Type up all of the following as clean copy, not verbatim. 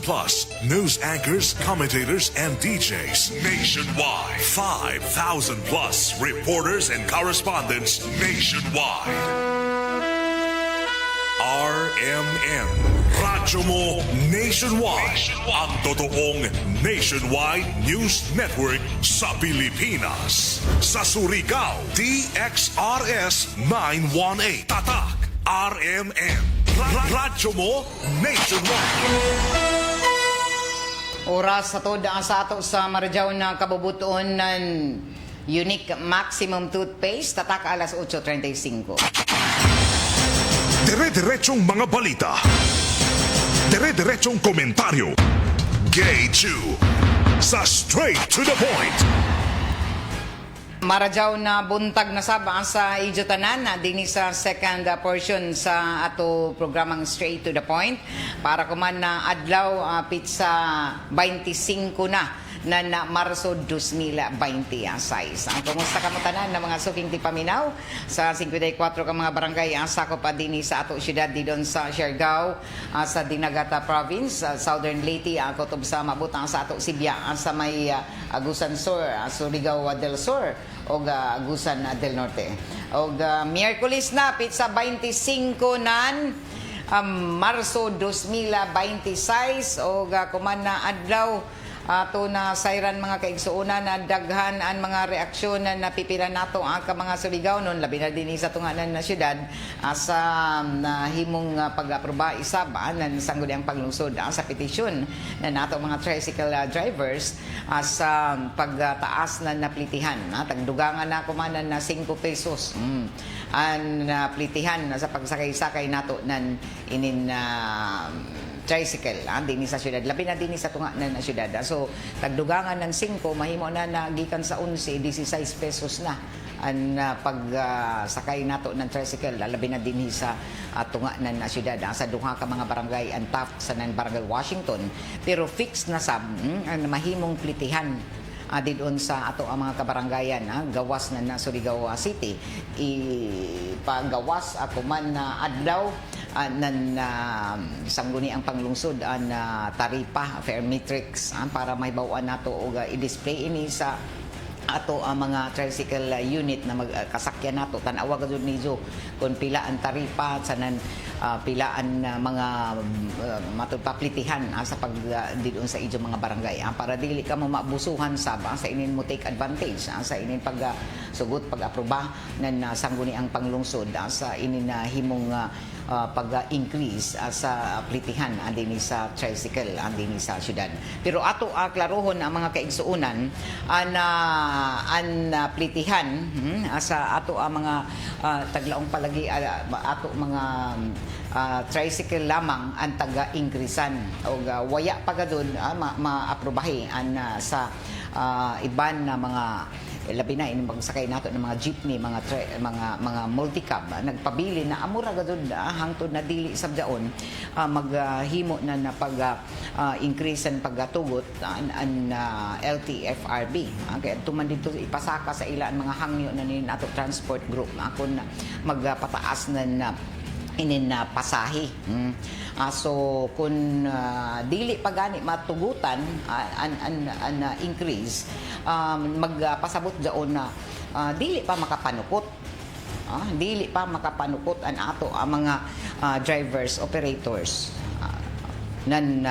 plus news anchors, commentators, and DJs nationwide. 5,000 plus reporters and correspondents nationwide. RMN, Radyo Mo Nationwide. Ang totoong nationwide news network sa Pilipinas. Sa Surigao, DXRS 918. Tatak, RMN. Radyo Mo Nationwide. Oras sa to sa ato sa Marjaw na kabubuton ng Unique Maximum Toothpaste. Tatak alas 8:35. Dire-diretsong mga balita. Dire-diretsong komentaryo. Gay 2 sa Straight to the Point. Marjaw na buntag na saba sa Idyotanan din sa second portion sa ato programang Straight to the Point para kuman na adlaw pizza 25 na Marso 2026. Ang kumusta ka mo tanan na mga suking tipaminaw sa 54 ka mga barangay ang sakop pa din sa ato syudad didon sa Siargao, sa Dinagata Province, Southern Leyte, kutob sa mabutang sa ato Sibya sa may Agusan Sur, Surigao del Sur o Agusan del Norte. O Miyerkules na pizza 25 nan Marso 2026 o kuman na adlaw ato na sayran mga kaigsuuna na daghan ang mga reaksyon na napipila nato ang mga Surigao nun labi na din sa tunganan na syudad sa himong pag-aproba isab nan sangguni ang paglungsod sa petisyon na nato mga tricycle drivers sa pagtaas na naplitihan tagdugangan na kumanan na 5 pesos ang naplitihan sa pagsakay-sakay nato nan inin tricycle din sa syudad labi na din sa tunga na syudad so tagdugangan ng 5 mahimo na nagikan sa 11 16 pesos na ang pagsakay nato ng tricycle labi na din sa tunga na syudad sa duha ka mga barangay ang top sa nan barangay Washington pero fix na sab ang mahimong plitihan didon sa ato ang mga kabarangayan gawas na Surigao City ipagawas ako man na adlaw nan sangguni ang panglungsod ang taripa fare matrix para may bawaan nato og i-display ini sa ato ang mga tricycle unit na magkasakyan nato tan-awa gud nijo kung pila ang taripa sanan pilaan mga matupaplitihan sa pag didon sa ijo mga barangay para dili ka mo mabusuhan sa inin mo take advantage sa inin pag sugot pag-aproba nan sangguni ang panglungsod sa inin himong pag-increase sa plitihan din sa tricycle din sa syudad. Pero ato klarohon ang mga kaigsuunan ang plitihan sa ato ang mga taglaong palagi ato mga tricycle lamang ang taga-increasan o waya pagadon maaprobahi sa iban na mga labi na magsakay nato ng mga jeepney mga multicab nagpabili na amura gadud hangtod na dili sabdaon maghimo na pag increase ang pagtugot ang LTFRB kaya tuman dito ipasaka sa ila ang mga hangyo na ni nato transport group kun magpataas na inin pasahi so kung dili pa gani matugutan an increase magpasabot daon na dili pa makapanukot ang ato ang mga drivers operators nan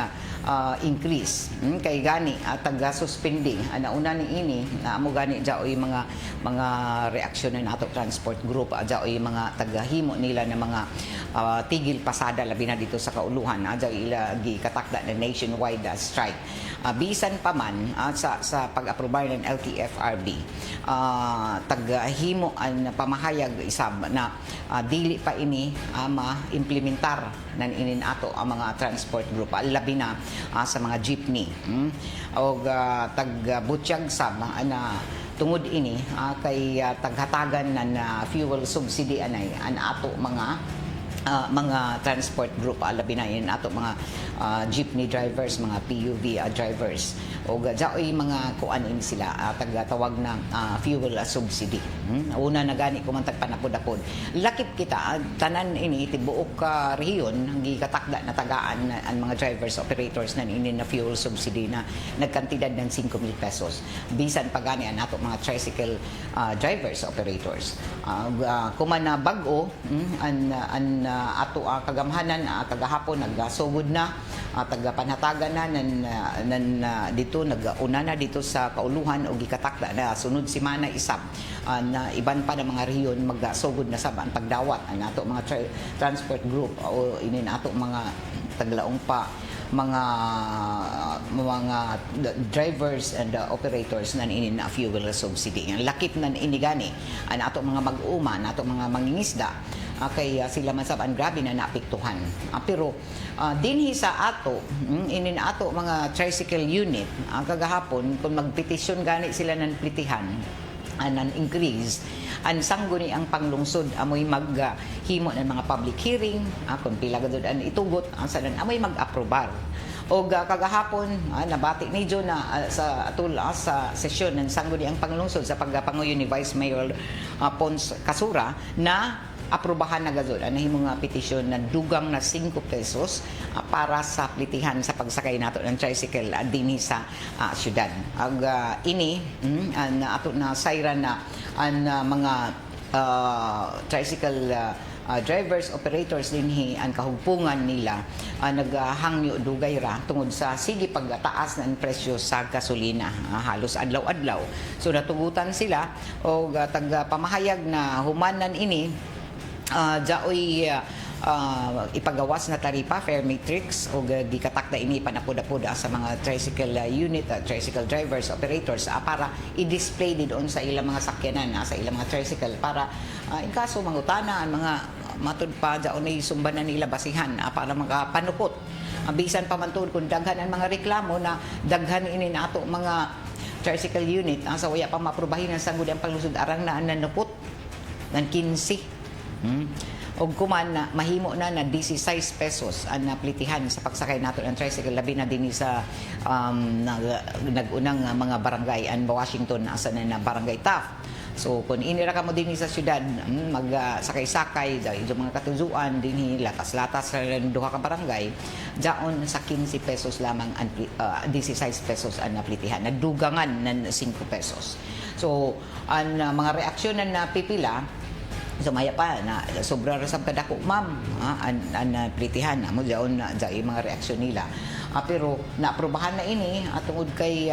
increase kay gani taga-suspending nauna ni ini na amo gani jaoy mga reaksyon na nato transport group jaoy mga tagahimo nila na mga tigil pasada labi na dito sa kauluhan jaoy ila gikatakda na nationwide strike bisan pa man sa pag-aprobar ng LTFRB tagahimo ang pamahayag isab na dili pa ini ma-implementar nan inin ato ang mga transport group labi na sa mga jeepney o tagbutsyag sab na tungod ini kay taghatagan na fuel subsidy anay an ato mga transport group labi na yun ato mga jeepney drivers, mga PUV drivers. O jaoy mga kuan ini sila tagatawag na fuel subsidy. Una na gani kumantag panapod-apod. Lakip kita tanan ini tibuok ka rehiyon gikatakda na tagaan ang mga drivers operators na ini na fuel subsidy na nagkantidad ng 5,000 pesos. Bisan pagani ang ato mga tricycle drivers operators. Kuman na bag-o an ato kagamhanan kagahapon nagsugod na tagapanhatagan na nan dito nag-una na dito sa kauluhan o gikatakda na sunod semana isab na iban pa ng mga rehiyon magsugod na sab ang pagdawat ang ato mga transport group o inin ato mga taglaong pa mga drivers and operators nan ini na fuel subsidy. Ang lakip nan inigani ang ato mga mag-uma, ang ato mga mangingisda kay sila man sab ang grabe na naapektuhan. Pero dinhi sa ato inin ato mga tricycle unit kagahapon kung magpetisyon gani sila ng plitihan nan increase ang sangguni ang panglungsod amoy maghimo ng mga public hearing kung pila gud ang itugot ang sanan amoy mag-aprobar o kagahapon nabati ni Jo na sa atul sa sesyon ng sangguni ang panglungsod sa pagpanguyo ni Vice Mayor Pons Kasura na aprobahan na gazod ang himong petisyon na dugang na 5 pesos para sa plitihan sa pagsakay nato ng tricycle dinhi sa syudad. Ini ang ato na sayran na ang mga tricycle drivers, operators dinhi ang kahugpungan nila naghangyo dugay ra tungod sa sige pagtaas ng presyo sa gasolina halos adlaw-adlaw. So natugutan sila o pamahayag na humanan ini jaoy ipagawas na taripa fare matrix o gikatakda ini panapod-apod sa mga tricycle unit tricycle drivers operators para i-display doon sa ilang mga sakyanan sa ilang mga tricycle para in kaso mangutana ang mga matud pa jaon ay sumbanan nila basihan para makapanupot bisan pa man tuod kung daghan ang mga reklamo na daghan ini nato mga tricycle unit sa waya pa maprobahin ang sangguni ang panglusod arang na nanupot ng 15 og kuman na mahimo na 16 pesos ang naplitihan sa pagsakay nato ng tricycle labi na dinhi sa nagunang mga barangay and Washington asa na barangay Taft. So kung inira ka mo dinhi sa syudad magsakay-sakay yung mga katuzuan dinhi latas-latas sa duha ka barangay jaon sa 15 pesos lamang 16 pesos ang naplitihan nadugangan ng 5 pesos. So ang mga reaksyon na pipila sumaya pa na sobra ra sab kadako ma'am an plitihan mo jaon na jay mga reaksyon nila pero naaprobahan na ini tungod kay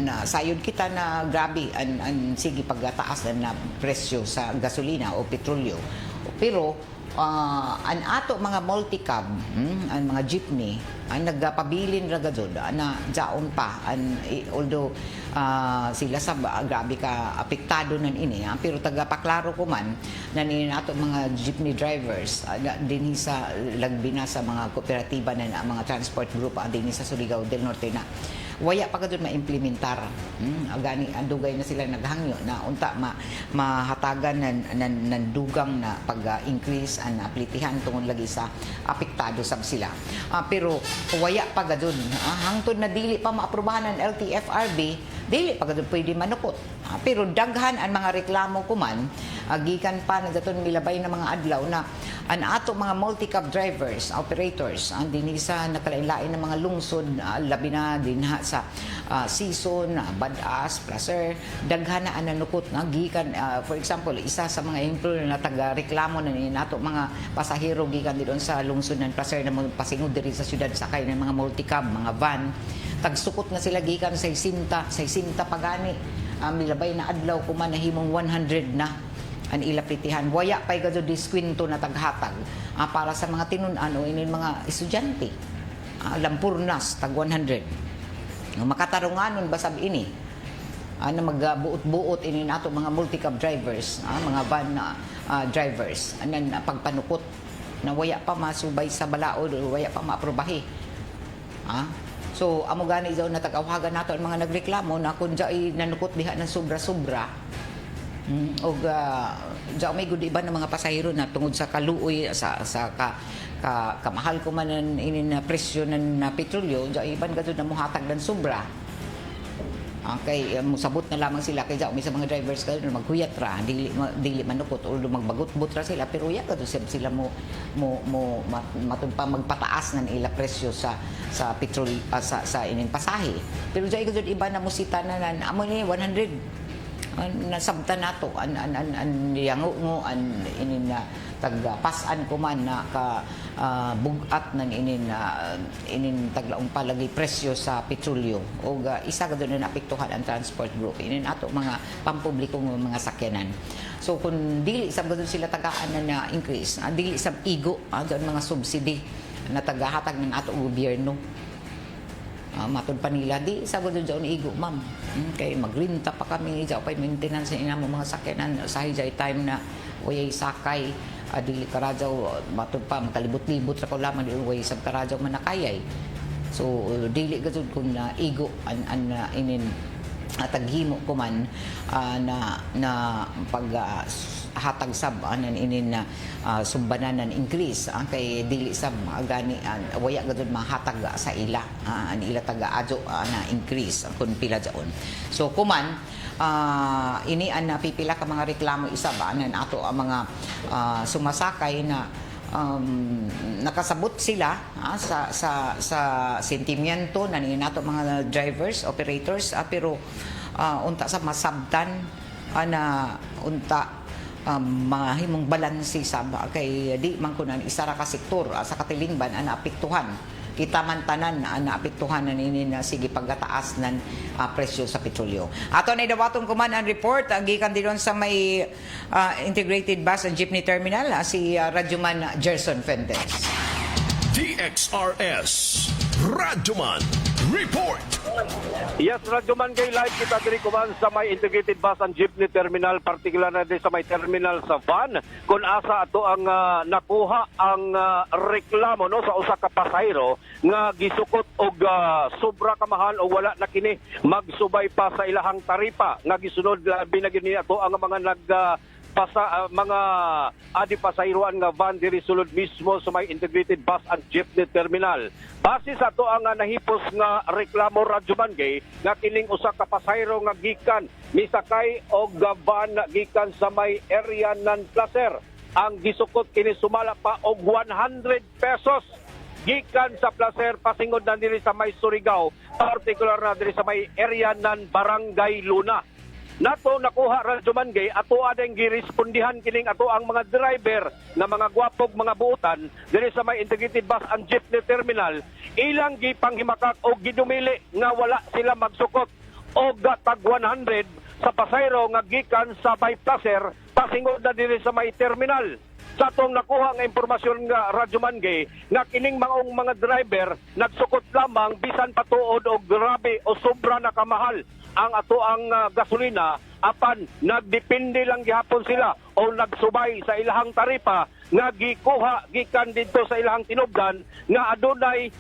na sayod kita na grabe ang sige pagtaas na presyo sa gasolina o petrolyo pero an ato mga multicab ang mga jeepney ang nagpabilin ra gajud na jaon pa although sila sa grabe ka apektado nan ini pero tagapaklaro ko man na ni nato mga jeepney drivers dinhi sa lagbina sa mga kooperatiba na mga transport group dinhi sa Surigao del Norte na waya pa kadto maimplementar gani andugay na sila naghangyo na unta mahatagan nan dugang na pag-increase ang aplitihan tungod lagi sa apektado sab sila pero waya pa gadun hangtod na dili pa maaprubahan ng LTFRB dili pa gadun pwede manukot pero daghan ang mga reklamo kuman gikan pa nagaton milabay na mga adlaw na an ato mga multi-cab drivers operators ang dinhi sa nakalain-lain ng mga lungsod labi na dinha sa season Badas Placer daghan na nanukot nga gikan for example isa sa mga employer na taga-reklamo na ni nato mga pasahero gikan didon sa lungsod ng Placer na pasingod diri sa syudad sakay ng mga multi-cab mga van tagsukot na sila gikan sa 60 pagani milabay na adlaw kuman nahimong 100 na ang ilaplitihan waya pay gadto diskwento na taghatag para sa mga tinun-an o inin mga estudyante lampurnas tag 100 makatarunganon basab ini na magbuot-buot ini nato mga multi-cab drivers mga van drivers anan pagpanukot na waya pa masubay sa balaod o waya pa maaprobahi so amo gani daw na tag-awagan nato ang mga nagreklamo na kun jay nanukot diha ng sobra-sobra og may gud iba ng mga pasahero na tungod sa kaluoy sa kamahal ko man inin na presyo ng petrolyo, diya iban gadud na muhatag ng sobra. Okay, musabot na lamang sila kay may sa mga drivers kayo na maghuyat ra, dili manukot o magbagot-but ra sila, pero ya kadto sila mo matun pa magpataas ng ila presyo sa petrol sa inin pasahe. Pero diya kadto iba na musita na amo ni 100 nasabta nato an yango an inin na tagpasan ko man na ka bugat nan inin taglaong palagi presyo sa petrolyo o isa ka doon na apektuhan ang transport group inin ato mga pampublikong mga sakyanan. So kung dili sa gadon sila tagaan na increase, dili sa igo doon mga subsidy na tagahatag ng ato gobyerno. Matod pa nila di sa gadon diyon igo ma'am. Kay magrenta pa kami diyan pa maintenance ina mo mga sakyanan sa hijay time na uyay sakay dili karadyaw matod pa makalibot-libot ra ko lamang di way sab karadyaw manakayay. So dili gud kun igo an inin taghimo ko man na pag hatag sab anan inin na sumbanan ng increase kay dili sab gani waya gud mahatag sa ila an ila taga-adyo na increase kun pila jaon. So kuman ini an napipila ka mga reklamo isa ba anan ato ang mga sumasakay na nakasabot sila sa sentimiento na nato mga drivers, operators pero unta sa masabtan na unta mahimong balansi sab kay di man kunan isa ra ka sektor sa katilingban ana apektuhan kita man tanan na apektuhan na nini na sige pagkataas ng presyo sa petrolyo. Ato na dawaton ko man ang report gikan din sa may integrated bus and jeepney terminal si Radyoman Gerson Fuentes. DXRS Radyoman Report. Yes, Radyoman kay live kita diri kuman sa may integrated bus and jeepney terminal, partikular na din sa may terminal sa van kung asa ato ang nakuha ang reklamo no sa usa ka pasahero nga gisukot og sobra ka mahal o wala na kini magsubay pa sa ilahang taripa nga gisunod binagin ni ato ang mga mga pasayroan nga van diri sulod mismo sa may integrated bus and jeepney terminal. Base sa to ang nahipos nga reklamo Radyoman gay nga kining usa ka pasayro nga gikan misakay og van gikan sa may area ng Placer. Ang gisukot kini sumala pa og 100 pesos gikan sa Placer pasingod na diri sa may Surigao, particular na diri sa may area ng Barangay Luna. Nato nakuha Radyoman gay ato adeng girespondihan kining ato ang mga driver na mga gwapog mga buutan diri sa may integrated bus and jeepney terminal ilang gipanghimakak o gidumili nga wala sila magsukot og tag 100 sa pasayro nga gikan sa may Placer pasingod na diri sa may terminal. Sa atong nakuha nga impormasyon nga Radyoman gay nga kining mga driver nagsukot lamang bisan patuod og grabe o sobra na kamahal ang ato ang gasolina apan nagdepende lang gihapon sila o nagsubay sa ilahang taripa nga gikuha gikan didto sa ilahang tinubdan nga adunay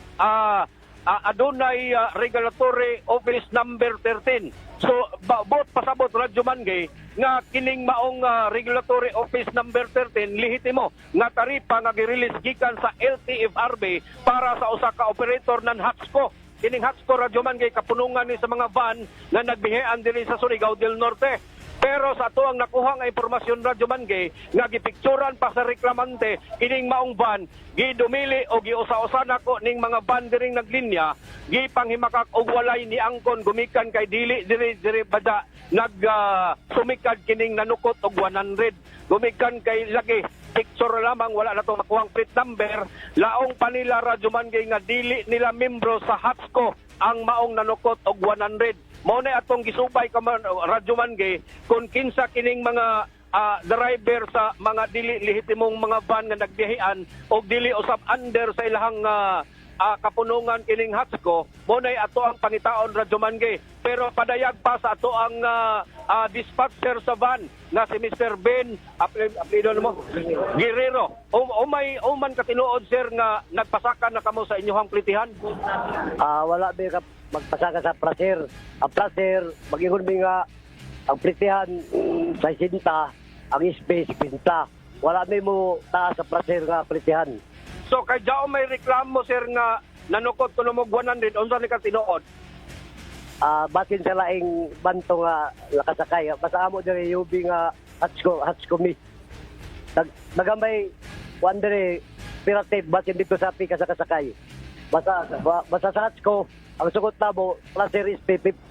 regulatory office number 13. So bot pasabot Radyoman gay nga kining maong regulatory office number 13 lehitimo nga taripa nga gi-release gikan sa LTFRB para sa usa ka operator ng Hatsco. Kining Hatsco Radyoman gay kapunungan ni sa mga van na nagbihean diri sa Surigao del Norte. Pero sa ato ang nakuha nga impormasyon Radyoman gay nga gipikturan pa sa reklamante kining maong van gidumili o giusa-usa nako ning mga van diring naglinya gipanghimakak og walay ni angkon gumikan kay dili diri bada sumikad kining nanukot og 100 gumikan kay lagi picture lamang wala na to makuhang plate number laong panila Radyoman gay nga dili nila membro sa Hatsco ang maong nanukot og 100. Mao na atong gisubay ka Radyoman gay kung kinsa kining mga driver sa mga dili lehitimong mga van nga nagbiyahean og dili usab under sa ilahang kapunungan kining Hatsco mo na ato ang pangitaon Radyoman gay. Pero padayag pa sa ato ang dispatcher sa van na si Mr. Ben apelido mo Guerrero o man katinuod sir nga nagpasaka na kamo sa inyong plitihan. Wala ba ka magpasaka sa Placer. Ang Placer mag-ingon mi nga ang plitihan sa sinta ang space pinta. Wala may mo taas sa Placer nga plitihan. So kay Jao may reklamo sir nga nanukot kuno mo 100 unsa ni ka tinuod? Basin sa laing banto nga nakasakay. Basta amo diri yubi nga hatsko mi. Nagambay wandere pirate basin dito sa pika sa kasakay. Basta sa hatsko ang sugot namo placer is 50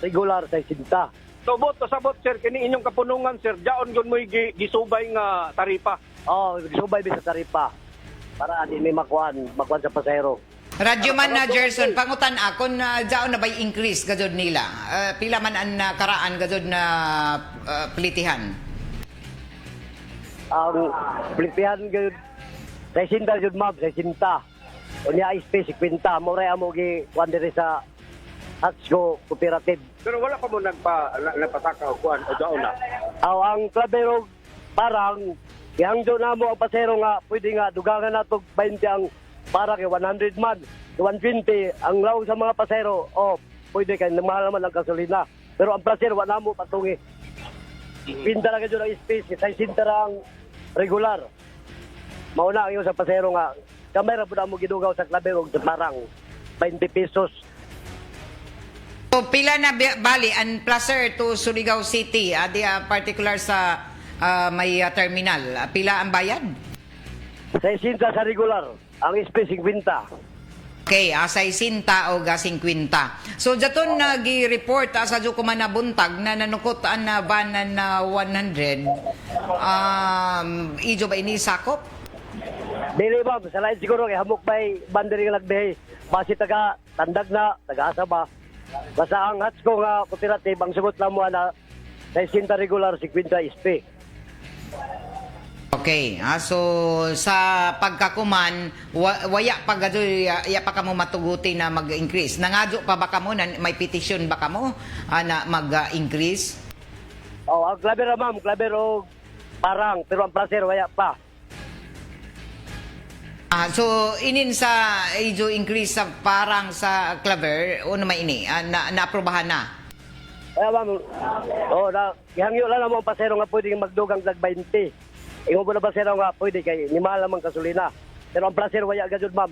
regular sa 60. Subot to sabot sir kini inyong kapunungan sir jaon gyud mo gisubay nga taripa. Subay bi sa taripa. Para di may makuan sa pasahero. Radyo man na Gerson, pangutan akon na jaon na bay increase gajod nila. Pila man ang karaan gajod na pelitihan. Ang plitihan gud sa 60 jud ma'am, sa 60. Unya ISP 50 mo ray amo gi kuan diri sa Hatsko Cooperative. Pero wala pa mo nagpataka o kuan o jaon na. Ang klabero parang ihangdo na mo ang pasero nga pwede nga dugangan nato 20 ang para kay 100 man, 120 ang law sa mga pasero. Pwede kay mahal naman ang gasolina. Pero ang pasero wala mo patungi. Pinta lang gyud ang space sa sinta ang regular. Mauna ang sa pasero nga kamera pud mo gidugaw sa klabero sa parang 20 pesos. So pila na bali ang placer to Surigao City, particular sa may terminal. Pila ang bayad? Sa sinta sa regular, ang space 50. Okay, asay sinta o ga 50. So jaton nagi-report sa Jukuman na buntag na nanukot na van na 100. Ijo ba ini sakop? Dili ba, sa lain siguro kay hamok bay banderi nga nagbihay. Basi taga tandag na, taga-asa ba. Basta ang Hatsko nga cooperative, ang sugot lang mo na sa sinta regular 50 SP. Okay, so sa pagkakuman, waya pa gadoy, ya pa kamo matuguti na mag-increase. Nangadyo pa ba kamo, may petition ba kamo na mag-increase? Ang klaber ma'am, klaber o parang, pero ang placer waya pa. So inin sa ijo increase sa parang sa Claver, ano may ini, naaprobahan na? Kaya ma'am, ihangyo lang naman ang pasero nga pwede magdugang dag 20. Ingon po na pasero nga pwede kay ni mahal naman gasolina. Pero ang placer waya gajud ma'am.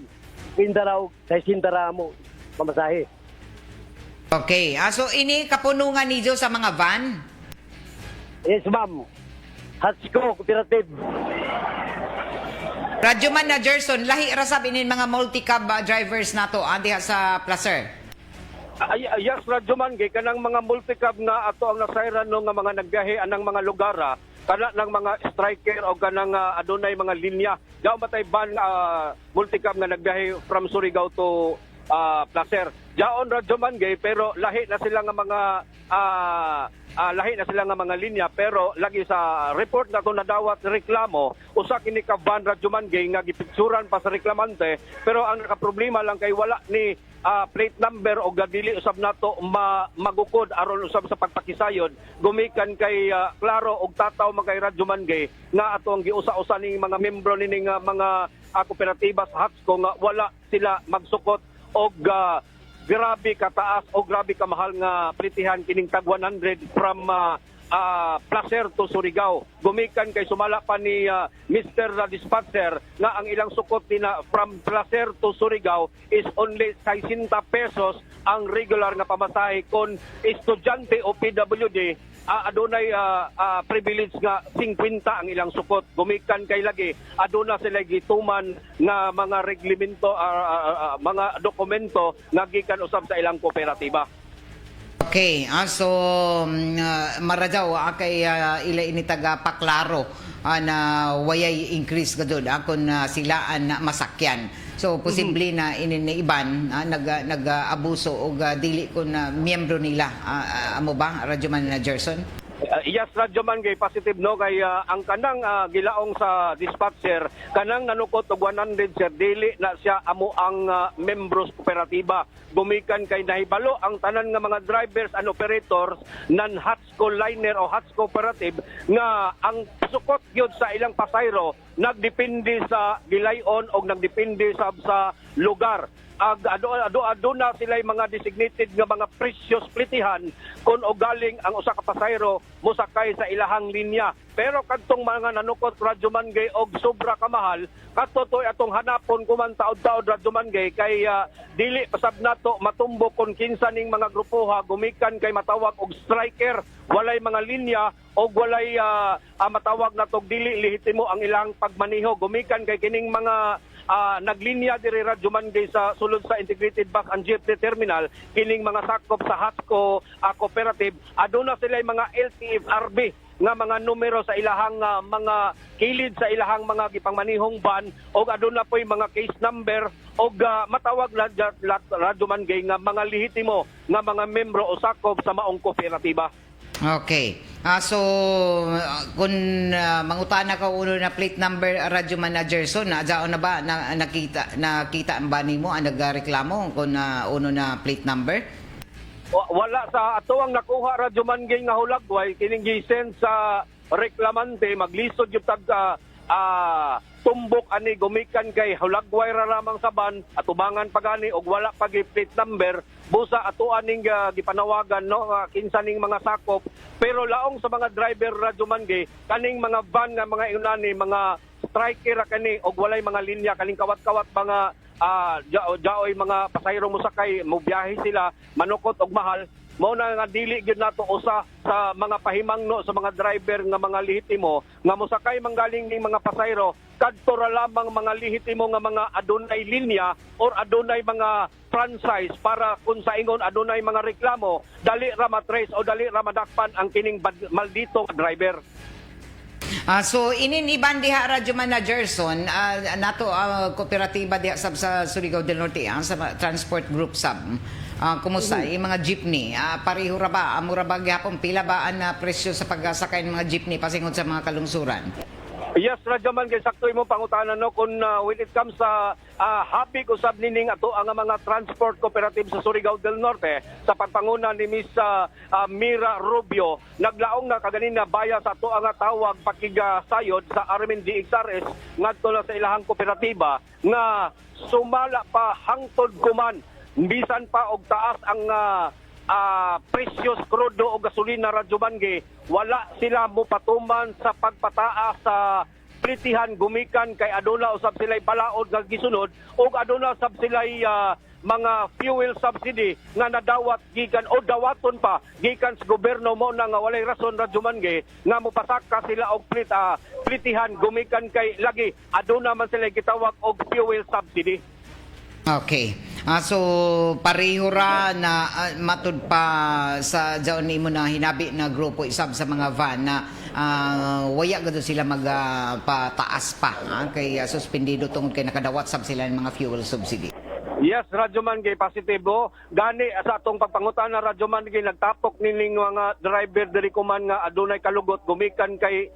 Pinda raw, sa sinta raw mo mamasahe. Okay, so ini kapunungan nijo sa mga van? Yes ma'am. Hatsko Cooperative. Radyo man na Gerson, lahi ra sabi inin mga multi-cab drivers nato diha sa Placer. Yes, radyo man gay kanang mga multi-cab nga ato ang nasayran no nga mga nagbiyahe anang mga lugar kana ng mga striker o kanang adunay mga linya. Daw matay ban multi-cab nga nagbiyahe from Surigao to Placer. Jaon radyo man gay pero lahi na sila nga mga lahi na sila nga mga linya pero lagi sa report na to nadawat reklamo usa kini ka van radyo man gay nga gipicturan pa sa reklamante pero ang nakaproblema lang kay wala ni plate number o gadili usab nato magukod aron usab sa pagpakisayod gumikan kay klaro og tataw magkay radyo man gay nga ato ang giusa-usa ning mga membro nining mga kooperatiba sa Hatsko nga wala sila magsukot og grabe kataas o grabe kamahal nga pritihan kining tag 100 from Placer to Surigao. Gumikan kay sumala pa ni Mr. Dispatcher nga ang ilang sukot nina from Placer to Surigao is only 60 pesos ang regular nga pamasahe kon estudyante o PWD adunay privilege nga 50 ang ilang sukot. Gumikan kay lagi aduna sila gituman nga mga reglamento mga dokumento nga gikan usab sa ilang kooperatiba. Okay, so maradaw kay ila ini taga paklaro na wayay increase gadud akon sila na masakyan. So posible na inin iban nag-abuso og dili ko na miyembro nila. Amo ba Radyo Man na Gerson? Yes, radyo man kay positive no kay ang kanang gilaong sa dispatcher kanang nanukot og 100 sir dili na siya amo ang membros kooperatiba gumikan kay nahibalo ang tanan nga mga drivers and operators nan Hatsko liner o Hatsko cooperative nga ang sukot gyud sa ilang pasayro nagdepende sa gilayon o nagdepende sa lugar. Aduna sila mga designated nga mga precious plitihan kung o galing ang usa ka pasayro mosakay sa ilahang linya. Pero kadtong mga nanukot Radyo Mangay og sobra kamahal, katotoy atong hanapon kuman taod-taod Radyo Mangay kay dili pasab nato matumbok kon kinsa ning mga grupoha gumikan kay matawag og striker, walay mga linya og walay matawag nato dili lehitimo ang ilang pagmaniho, gumikan kay kining mga naglinya diri Radyo Mangay sa sulod sa Integrated Bus and Jeepney Terminal, kining mga sakop sa Hatco Cooperative, aduna sila mga LTFRB nga mga numero sa ilahang mga kilid sa ilahang mga gipangmanihong van o aduna po'y mga case number o matawag na Radyo Mangay nga mga lehitimo nga mga membro o sakop sa maong kooperatiba. Okay. So, kung mangutana ka uno na plate number, Radyo Manager, so na ba nakita ba nimo ang nagreklamo kung uno na plate number? Wala sa ato ang nakuha Radyo Mangay nga hulagway kining gisen sa reklamante maglisod yung tag tumbok ani gumikan kay hulagway ra lamang sa ban atubangan pagani og wala pa plate number busa ato aning gipanawagan no kinsa ning mga sakop pero laong sa mga driver Radyo Mangay kaning mga van nga mga inani mga striker kani og walay mga linya kaning kawat-kawat mga jaoy mga pasahero mo sakay mo biyahe sila manukot og mahal mao na nga dili gyud nato usa sa mga pahimangno sa mga driver nga mga lehitimo nga mosakay manggaling ning mga pasahero kadto ra lamang mga lehitimo nga mga adunay linya or adunay mga franchise para kung sa ingon adunay mga reklamo dali ra matrace o dali ra madakpan ang kining maldito driver. So ininiban diha Radyo Manager son nato kooperatiba diha sab sa Surigao del Norte sa transport group sab. Kumusta yung mga jeepney? Pareho ra ba? Mura ba gyapon pila ba ang presyo sa pagsakay ng mga jeepney pasingod sa mga kalungsuran? Yes, Radyo Mangay, sakto imong pangutanan no kung when it comes sa hapig usab nining ato ang mga transport cooperative sa Surigao del Norte sa pagpanguna ni Miss Mira Rubio naglaong na kaganina baya sa ato ang tawag pakigasayod sa Armin DXRS ngadto na sa ilahang kooperatiba nga sumala pa hangtod kuman bisan pa og taas ang precious crudo o gasolina Radyo Mangay, wala sila mopatuman sa pagpataas sa plitihan gumikan kay aduna usab sila'y balaod nga gisunod o aduna usab sila'y mga fuel subsidy nga nadawat gikan o dawaton pa gikan sa gobyerno mo na nga walay rason Radyo Mangay nga mopasaka sila og plitihan gumikan kay lagi aduna man sila gitawag og fuel subsidy. Okay. So pareho ra na matud pa sa jaon nimo na hinabi na grupo isab sa mga van na waya gado sila magpataas pa kay suspendido tungod kay nakadawat sab sila ng mga fuel subsidy. Yes, Radyo Mangay, positibo. Gani sa atong pagpangutan na Radyo Mangay, nagtapok nining mga driver diri kuman nga adunay kalugot gumikan kay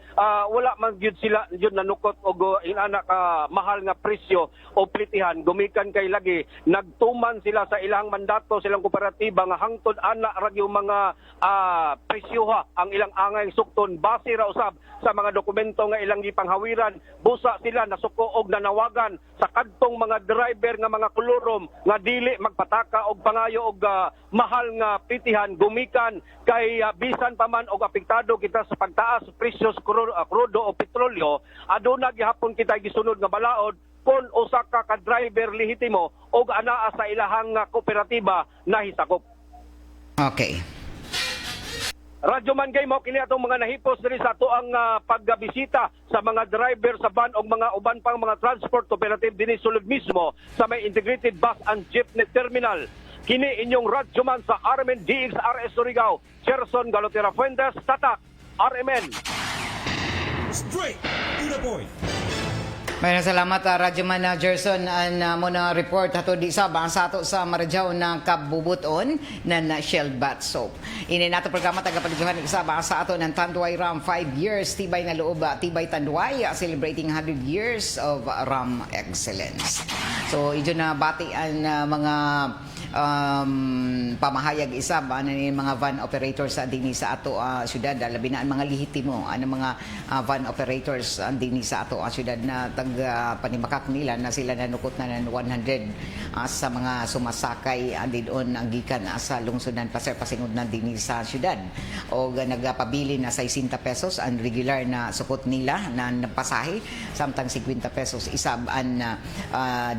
wala man gyud sila gyud nanukot og inana ka mahal nga presyo o plitihan gumikan kay lagi nagtuman sila sa ilang mandato silang kooperatiba nga hangtod ana ra gyud mga presyoha ang ilang angay sukton base ra usab sa mga dokumento nga ilang gipanghawiran busa sila nasuko og nanawagan sa kadtong mga driver nga mga kuluro nga dili magpataka og pangayo og mahal nga plitihan gumikan kay bisan pa man og apektado kita sa pagtaas presyos krudo o petrolyo aduna gihapon kita gisunod nga balaod kon usa ka driver lehitimo og anaa sa ilahang kooperatiba na hisakop. Okay. Radyo Mangay mo kini atong mga nahipos diri sa ato ang pagbisita sa mga driver sa van o mga uban pang mga transport cooperative dinhi sulod mismo sa may Integrated Bus and Jeepney Terminal. Kini inyong radyoman sa RMN DXRS Surigao, Cherson Galotera Fuentes, Tatak, RMN. Straight to the point. Maraming salamat Radyo Manager son mo na report hato di sa sa ato sa Marajao ng kabubuton na Shell Bath Soap. Ini nato programa tagapagdihan sa sa ato ng Tanduay Ram 5 years tibay na loob tibay Tanduay celebrating 100 years of Ram excellence. So ijo na bati ang mga pamahayag isab ni mga van operators dinhi sa ato syudad labi na ang mga lehitimo mga van operators dinhi sa ato syudad na panimakak nila na sila nanukot na ng 100 sa mga sumasakay didon ang gikan sa lungsod ng Placer pasingod na dinhi sa syudad. O nagpabili na 60 pesos ang regular na sukot nila na pasahe, samtang 50 pesos isab ang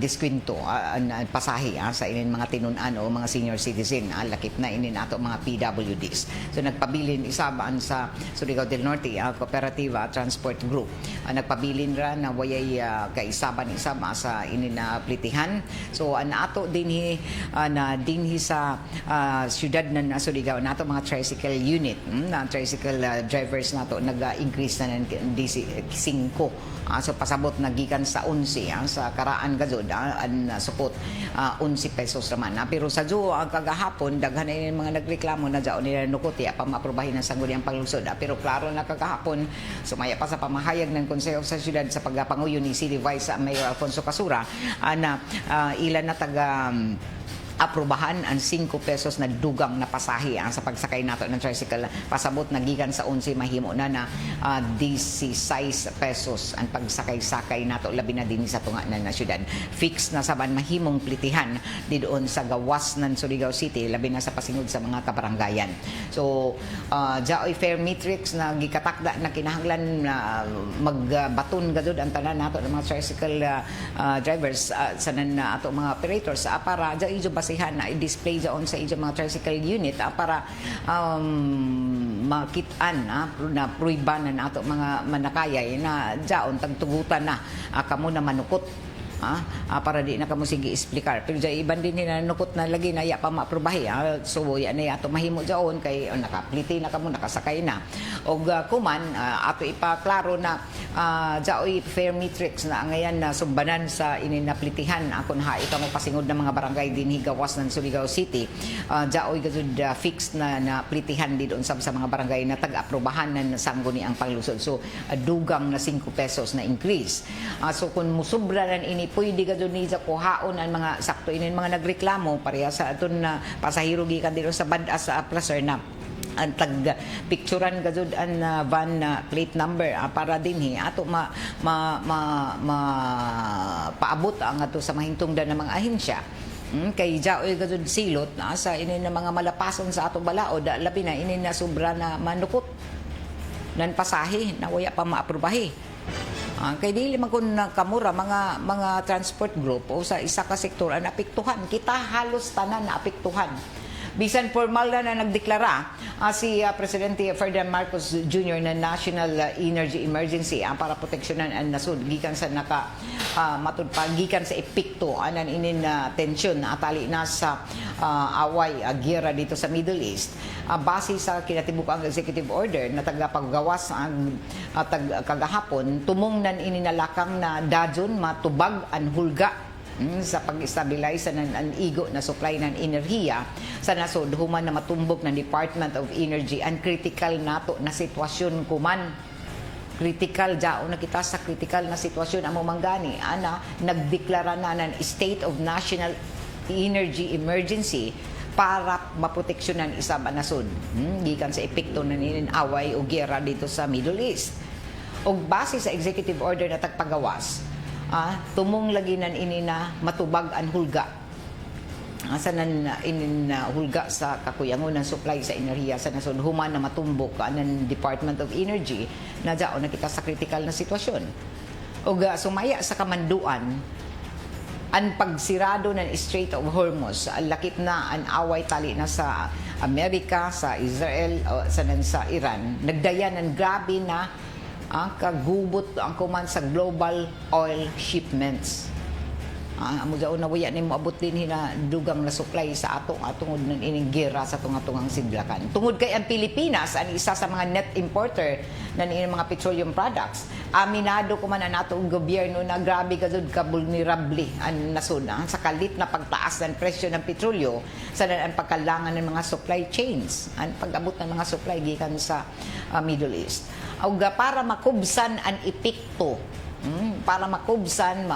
diskwento ang pasahe sa inin mga tinunan o mga senior citizen. Lakip na inin ato mga PWDs. So nagpabilin isabaan sa Surigao del Norte Cooperativa Transport Group. Nagpabilin ra na wayay kaisaban isama sa inin na plitihan. So ato dinhi na dinhi sa syudad ng Surigao nato mga tricycle unit, na tricycle drivers nato nag-increase na ng 5. So pasabot na gikan sa 11 sa karaan gazod ang support 11 pesos naman. Pero sa Diyo kagahapon daghan na yung mga nagreklamo na daw nila nukuti pa maaprobahin ng sangguniang panglusod. Pero klaro na kagahapon sumaya pa sa pamahayag ng Konseho sa Syudad sa pagpanguyo ni City Vice Mayor Alfonso Casura na ilan na taga aprobahan ang 5 pesos na dugang na pasahe sa pagsakay nato ng tricycle. Pasabot na gikan sa 11 mahimo na 16 pesos ang pagsakay-sakay nato labi na din sa tunga na syudad. Fix na saban mahimong plitihan didoon sa gawas ng Surigao City labi na sa pasingod sa mga kabaranggayan. So jaoy fare matrix na gikatakda na kinahanglan magbaton gadud ang tanan nato ng mga tricycle drivers sa ato mga operators para jaoy basihan na i-display doon sa inyong mga tricycle unit para makitaan na pruibanan ato mga manakayay na jaon tagtugutan na kamo na manukot para di na kamo sige explicar. Pero dyan iban din nanukot na lagi na ya pa maaprobahi. So yan na ato mahimo dyan kay nakapliti na kamo, nakasakay na. O kuman ato ipaklaro na dyan fair matrix na ngayon na sumbanan sa ininaplitihan kung ika mo pasingod ng mga barangay din higawas ng Surigao City. Dyan gazud fixed na plitihan din sa mga barangay na tag-aprobahan ng sangguni ang panglusod. So dugang na 5 pesos na increase. So kung musubra na ini pwede ka doon sa kuhaon ang mga sakto inin mga nagreklamo pareha sa aton na pasahero gikan dito sa badas sa Placer na ang tag-picturean gazud ang van plate number para dinhi ato paabot ang ato sa mahintungdan ng mga ahensya. Kay jaoy gazud silot sa inin na mga malapason sa ato balaod labi na inin na sobra na manukot nan pasahe na waya pa maaprobahi. Kay dili man kun kamura mga transport group o sa isa ka sektor ang apektuhan, kita halos tanan na apektuhan. Bisan formal na nagdeklara si Presidente Ferdinand Marcos Jr. na National Energy Emergency para proteksyonan ang nasud gikan sa gikan sa epekto anan inin tensyon atali na sa away gera dito sa Middle East. Base sa kinatibukang executive order na tagapaggawas ang kagahapon tumong nan ininalakang na dajon matubag ang hulga sa pag-stabilize ng igo na supply ng enerhiya sa nasod human na matumbok ng Department of Energy ang critical nato na sitwasyon kuman. Critical jao na kita sa critical na sitwasyon amo manggani nagdeklara na ng State of National Energy Emergency para maproteksyonan isang nasod gikan sa epekto ng away o gera dito sa Middle East. Og base sa executive order na tagpagawas tumong lagi nan ini na matubag ang hulga. Sa hulga sa kakuyangon ng supply sa enerhiya sa nasod human na matumbok ng Department of Energy na dao na kita sa critical na sitwasyon. O sumaya sa kamanduan ang pagsirado ng Strait of Hormuz, lakip na ang away tali na sa Amerika, sa Israel, sa Iran, nagdayan ng grabe na kagubot ang kuman sa global oil shipments. Amo daw na waya ni mo abot din na dugang na supply sa atong ng ining gera sa tunga-tungang sidlakan. Tungod kay ang Pilipinas ang isa sa mga net importer ng ining mga petroleum products. Aminado ko man ang atong gobyerno na grabe gazud ka vulnerable ang nasod sa kalit na pagtaas ng presyo ng petrolyo sa ang pagkalangan ng mga supply chains, ang pag-abot ng mga supply gikan sa Middle East. Para makubsan ang epekto maubsan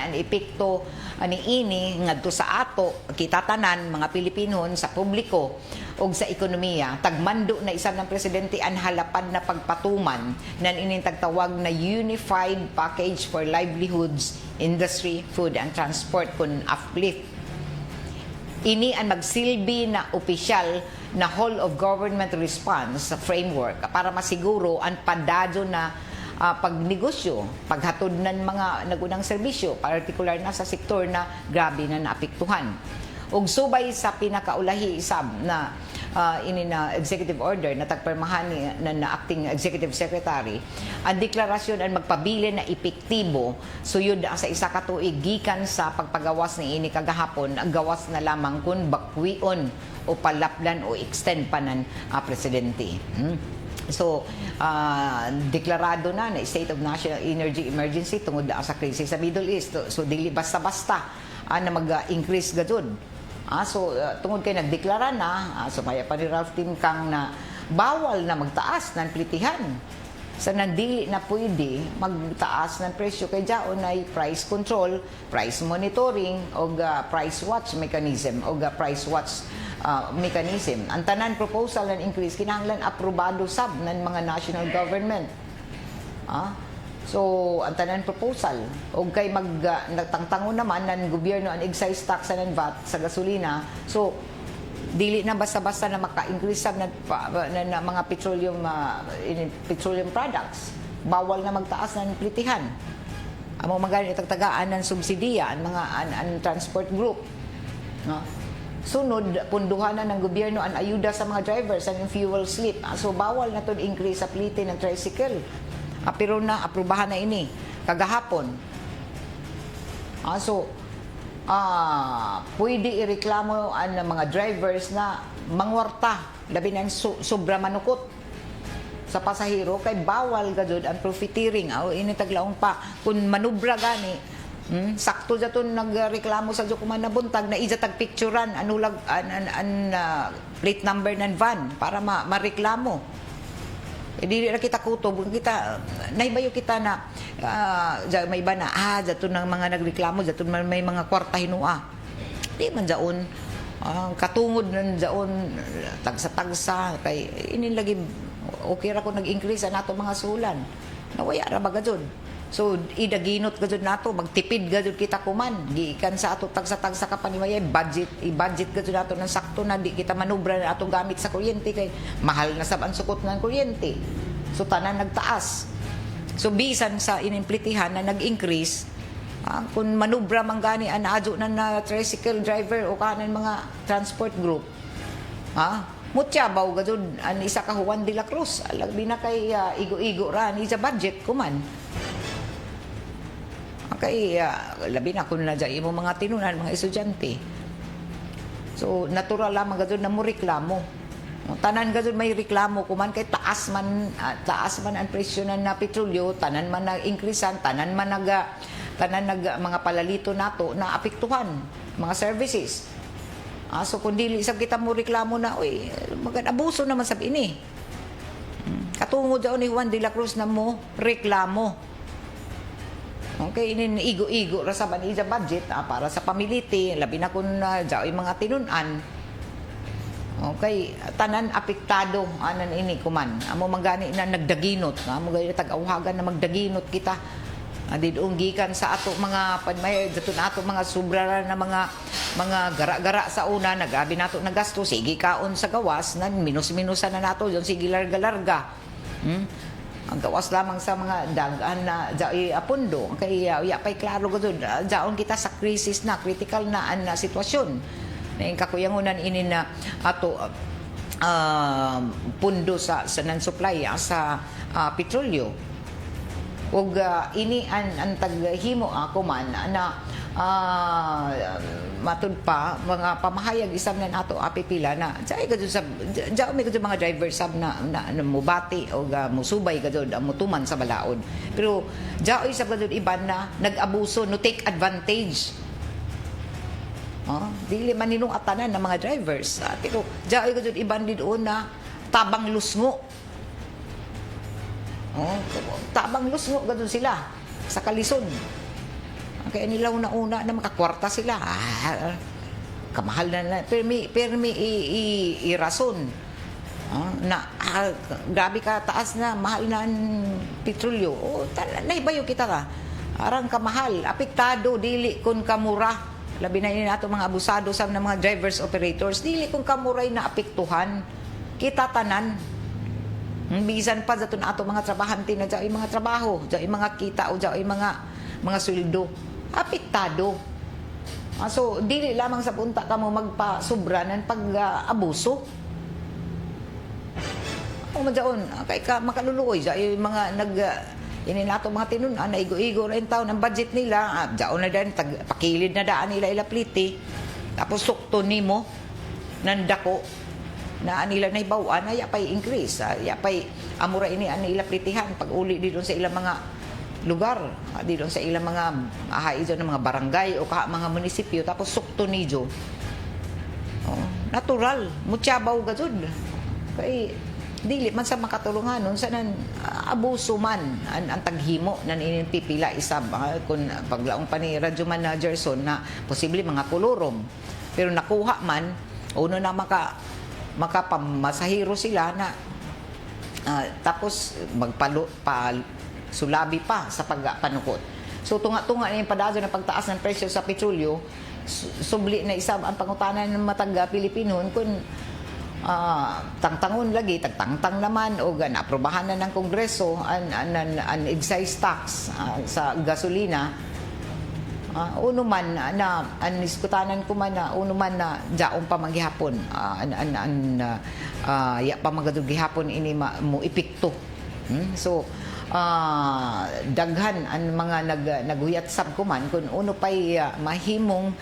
ang epekto ni ini ngadto sa ato kita tanan mga Pilipinon sa publiko og sa ekonomiya, tagmando na isab ng presidente ang halapad na pagpatuman nan inintagtawag na Unified Package for Livelihoods, Industry, Food and Transport kun UPLIFT. Ini ang magsilbi na opisyal na whole of government response sa framework para masiguro ang padadyo na pagnegosyo, paghatod ng mga nagunang serbisyo, particular na sa sektor na grabe na naapektuhan. Ug subay sa pinakaulahi isab na ini na executive order na tagpermahan na acting executive secretary, ang deklarasyon ang magpabilin na epektibo suyod sa isa ka tuig gikan sa pagpagawas ni ini kagahapon, ang gawas na lamang kun bakwion o palapdan o extend pa ng presidente. So, deklarado na state of national energy emergency tungod sa krisis sa Middle East. So, dili basta-basta na mag-increase gajud. Tungod kay nagdeklara na, maya pa ni Ralph Timkang na bawal na magtaas ng plitihan. Sa nandili na pwede magtaas ng presyo kay jaon ay price control, price monitoring o price watch mechanism o price watch mechanism. Ang tanan proposal ng increase kinahanglan aprobado sab ng mga national government. So, ang tanan proposal o kay nagtangtangon naman ng gobyerno ang excise tax ng VAT sa gasolina. So, dili na basta-basta na maka-increase sab na mga petroleum products. Bawal na magtaas ng plitihan. Amo magaling itagtagaan ng subsidiya ang transport group. Sunod, punduhan na ng gobyerno ang ayuda sa mga drivers ang fuel slip. So, bawal na to increase sa plite ng tricycle. Pero na, aprubahan na ini. Kagahapon. Pwede ireklamo ang mga drivers na mangwarta, labi ng sobra manukot sa pasahero, kay bawal gajud ang profiteering. Ini taglaong pa. Kung manubra gani, sakto dito nagreklamo sa Jokuman na buntag na isa tagpicturan anulag plate number ng van para mareklamo. Dili na kita kutob kita naibayo kita na may iba na dito ng mga nagreklamo dito may mga kwarta hinua. Di man jaon katungod nan jaon tagsa-tagsa kay ini lagi okay ra ko nag-increase nato mga sulan. Nawaya ra ba gajud? So, idaginot gajud nato, magtipid gajud kita kuman. Gikan sa ato tagsa-tagsa ka panimaya, i-budget gajud nato ng sakto na di kita manubra na ato gamit sa kuryente kay mahal na sab ang sukot ng kuryente. So, tanan nagtaas. So, bisan sa inimplitihan na nag-increase, kung manubra man gani ang adyo na tricycle driver o kanan mga transport group, mutyabaw gajud ang isa ka Juan de la Cruz. Alagbi na kay igo-igo ra ni sa budget kuman. Kay labi na kung nadya mo mga tinunan, mga estudyante. So, natural lamang gajud na mo reklamo. Tanan gajud may reklamo kuman kay taas man ang presyo na petrolyo, tanan man nag-increasean, tanan mga palalito nato na apektuhan mga services. So kung dili isab kita mo reklamo na, abuso naman sab ini. Katungod daw ni Juan de la Cruz na mo reklamo. Okay, igo-igo ra sa banija budget para sa pamiliti, labi na kung jaoy mga tinunan. Okay, tanan apektado anan ini kuman. Amo magani na nagdaginot, amo gani tag-awhagan na magdaginot kita. Didong gikan sa ato mga panmay daton ato mga sobra na mga gara-gara sa una, nagabi nato na gasto, sige kaon sa gawas, nan minus-minusan na nato, yon sige larga-larga. Ang gawas lamang sa mga dagan na jaoy apundo kay pay klaro gud jaon kita sa crisis na critical na an sitwasyon na kakuyangunan ini na ato pundo sa nan supply sa petrolyo ug ini ang taghimo ako man na matud pa mga pamahayag isab na ato apipila na jay gud sa may gud mga driver sab na mubati o musubay gud mutuman sa balaod pero jaoy sab gud iban na nag-abuso no take advantage dili man ninong atanan ng mga drivers pero jaoy gud iban didon na tabang lusngo tabang lusngo gud sila sa kalisod. Kaya nila una-una na makakwarta sila. kamahal na permi irason. Grabe ka taas na mahal na ang petrolyo. Nahibayo kita ka. Arang kamahal, apektado dili kun kamura. Labi na ini nato mga abusado sa mga drivers operators, dili kun kamuray na apektuhan. Kita tanan. Bisan pa sa ato mga trabahante na dyan mga trabaho, dyan mga kita o dyan mga sweldo. Apektado. So, dili lamang sa punta ka mo magpasubra ng pag-abuso. O madyaon, kay ka makaluluoy, dyan yung mga ini nato mga tinunan, naigo-igo rin taon ang budget nila, dyan na dyan, pakilid na daan nila ilapliti, tapos sukto nimo, nandako, na nila na ibawaan, ay yapay increase, yapay amura ini ang ilaplitihan, pag uli dito sa ilang mga lugar, dito sa ilang mga ahay dyan ng mga barangay o mga munisipyo, tapos sukto nijo. Natural, mutyabaw gajud. Kay dili man sa makatulungan nun sa abuso man ang taghimo nan ininpipila isab kun paglaong pa ni Radyo Managerson na posible mga kolorom pero nakuha man uno na makapamasahiro sila na tapos sulabi pa sa pagpanukot. So tunga-tunga na yung padazo ng pagtaas ng presyo sa petrolyo, subli na isab ang pangutanan ng matag Pilipinon kung tangtangon lagi, tagtangtang naman o naaprobahan na ng Kongreso ang excise tax sa gasolina. Uno man na ang diskutanan ko man na uno man na jaong pa maghihapon ya pa magadug gihapon ini mo epekto. So daghan ang mga naghuyat sab ko man kun uno pay mahimong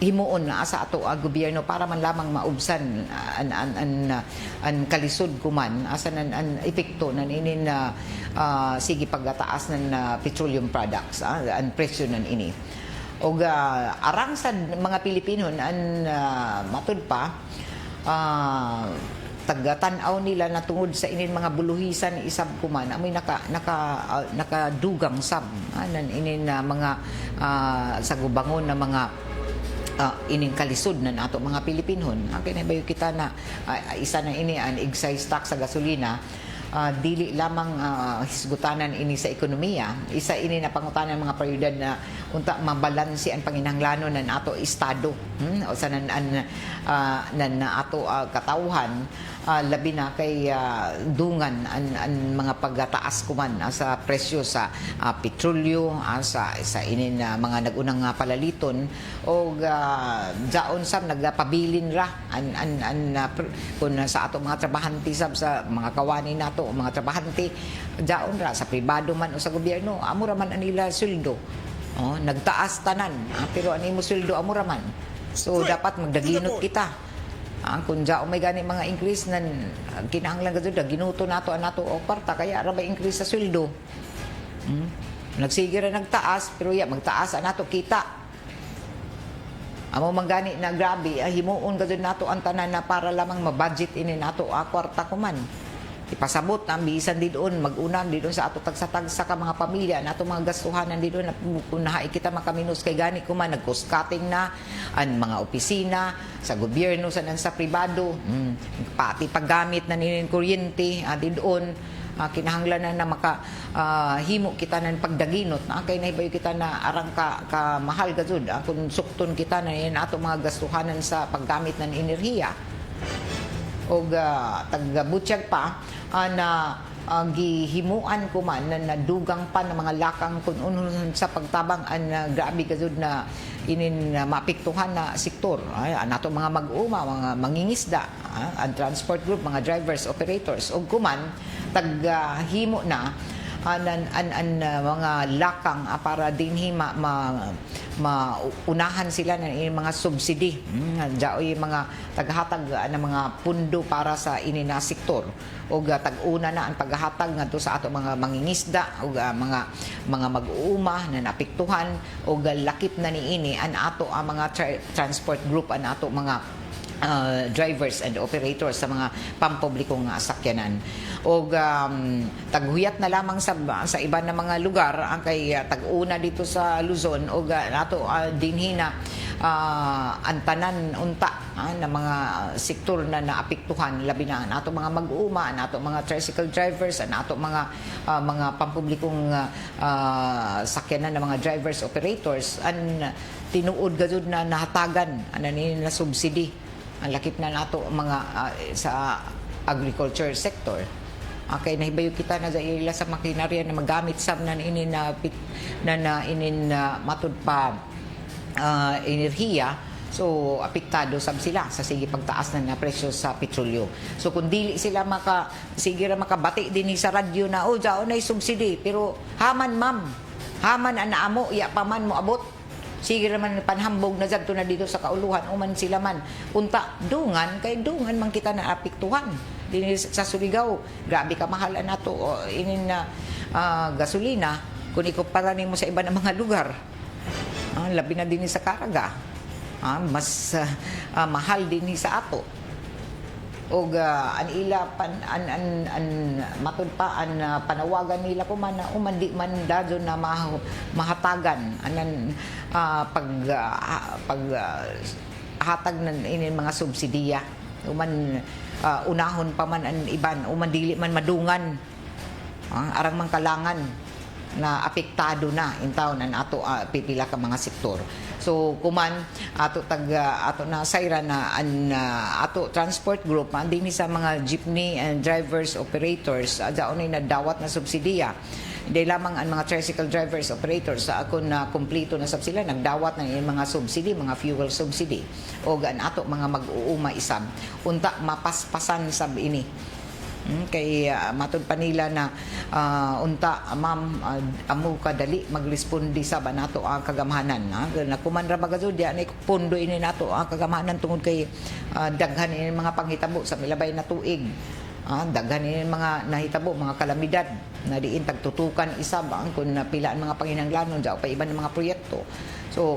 himuon na sa ato gobyerno para man lamang maubsan an kalisod kuman asan an epekto nan inin sige pagtaas ng petroleum products an presyo nan ini og arang sa mga Pilipino an matud pa tagatanaw nila na tungod sa inin mga buluhisan isab kuman amoy nakadugang sab nan inin mga sa gubangon na mga ining kalisod na nato mga Pilipinon. Ang kinabayo kita na isa na ini ang excise tax sa gasolina, dili lamang hisgutanan ini sa ekonomiya, isa ini na pangutanan mga prioridad na unta mabalansi ang panginahanglanon ng ato estado o sa nan ato katawhan labi na kay dungan ang mga pagtaas kuman sa presyo sa petrolyo sa inin mga nagunang palaliton o jaon sab nagpabilin ra kun sa ato mga trabahante sab sa mga kawani nato o mga trabahante jaon ra sa pribado man o sa gobyerno amura man anila sweldo nagtaas tanan pero ani mo sweldo amura man so dapat magdaginot kita kung dyan may gani mga increase na kinahanglan ka doon, ginuto nato o kwarta, kaya rabay increase sa sweldo. Nagsige rin nagtaas, pero magtaas nato kita. Amo manggani na grabe, himuon ka doon nato ang tanan na para lamang mabudget ini nato kwarta kuman. Ipasabot na bisan di doon, mag-unam di doon sa ato tagsa-tagsa ka mga pamilya, nato mga gastuhanan di doon, nahay kita makaminus kay gani kuman, nag-cost cutting na, ang mga opisina, sa gobyerno, sa pribado, pati paggamit na ninin kuryente, di doon, kinahanglan na makahimo kita ng pagdaginot, kay naibayo kita na arang ka mahal ka jud, kung sukton kita na nato mga gastuhanan sa paggamit ng enerhiya. O taga-butsyag pa na gihimuan ko man na nadugang pa ng mga lakang kung sa pagtabang ang grabe kasud na inin maapektuhan na sektor nato mga mag-uma, mga mangingisda ang transport group, mga drivers, operators o kuman taghimo na mga lakang para dinhi maunahan sila ng mga subsidy. Diyan mga taghatag ng mga pundo para sa inina sektor. O tag-una na ang paghatag ngadto sa ato mga mangingisda o mga mag-uuma na napiktuhan o lakip na niini ang ato ang mga transport group ang ato mga drivers and operators sa mga pampublikong sakyanan. O taghuyat na lamang sa iba na mga lugar ang kay tag-una dito sa Luzon o nato dinhi na antanan unta na mga sektor na naapektuhan labi na nato mga mag-uuma, nato mga tricycle drivers, nato mga pampublikong sakyanan na mga drivers operators an tinuod gayud na nahatagan na subsidy ang lakip na nato mga sa agriculture sector. Okay, nahibayo kita na sa ila sa makinarya na magamit sab na inin matud pa enerhiya. So apektado sab sila sa sige pagtaas na presyo sa petrolyo. So kung dili sila sige ra makabati din sa radyo na jaon ay subsidy pero haman ma'am, haman ana amo iya pa man mo abot. Sige naman panhambog na jadto na dito sa kauluhan uman sila man unta dungan kay dungan man kita na apektuhan dinhi sa Surigao grabe ka mahal nato inin na gasolina kung ikumpara nimo sa iba na mga lugar labi na dinhi sa Caraga mas mahal dinhi sa ato og an ila matud pa an panawagan nila ko man uman di man dadon na mahatagan anan hatag ng inin mga subsidiya uman unahon pa man an iban uman dili man madungan arang man kalangan na apektado na in town an ato pipila ka mga sektor. So kuman ato na sayra na ato transport group dinhi sa mga jeepney and drivers operators daonay na dawat na subsidiya. Hindi lamang ang mga tricycle drivers operators sa akon na kumpleto na sab sila nagdawat na mga subsidy, mga fuel subsidy o ato mga mag-uuma isab unta mapaspasan sab ini. Kay matud pa nila na unta ma'am amo kadali magrespondi sa nato ang kagamhanan na kuman ra bagado di ani pundo ini nato ang kagamhanan tungod kay daghan ini mga panghitabo sa milabay na tuig daghan ini mga nahitabo mga kalamidad na diin tagtutukan isab ang kun pilaan mga panginahanglanon daw pa iban mga proyekto so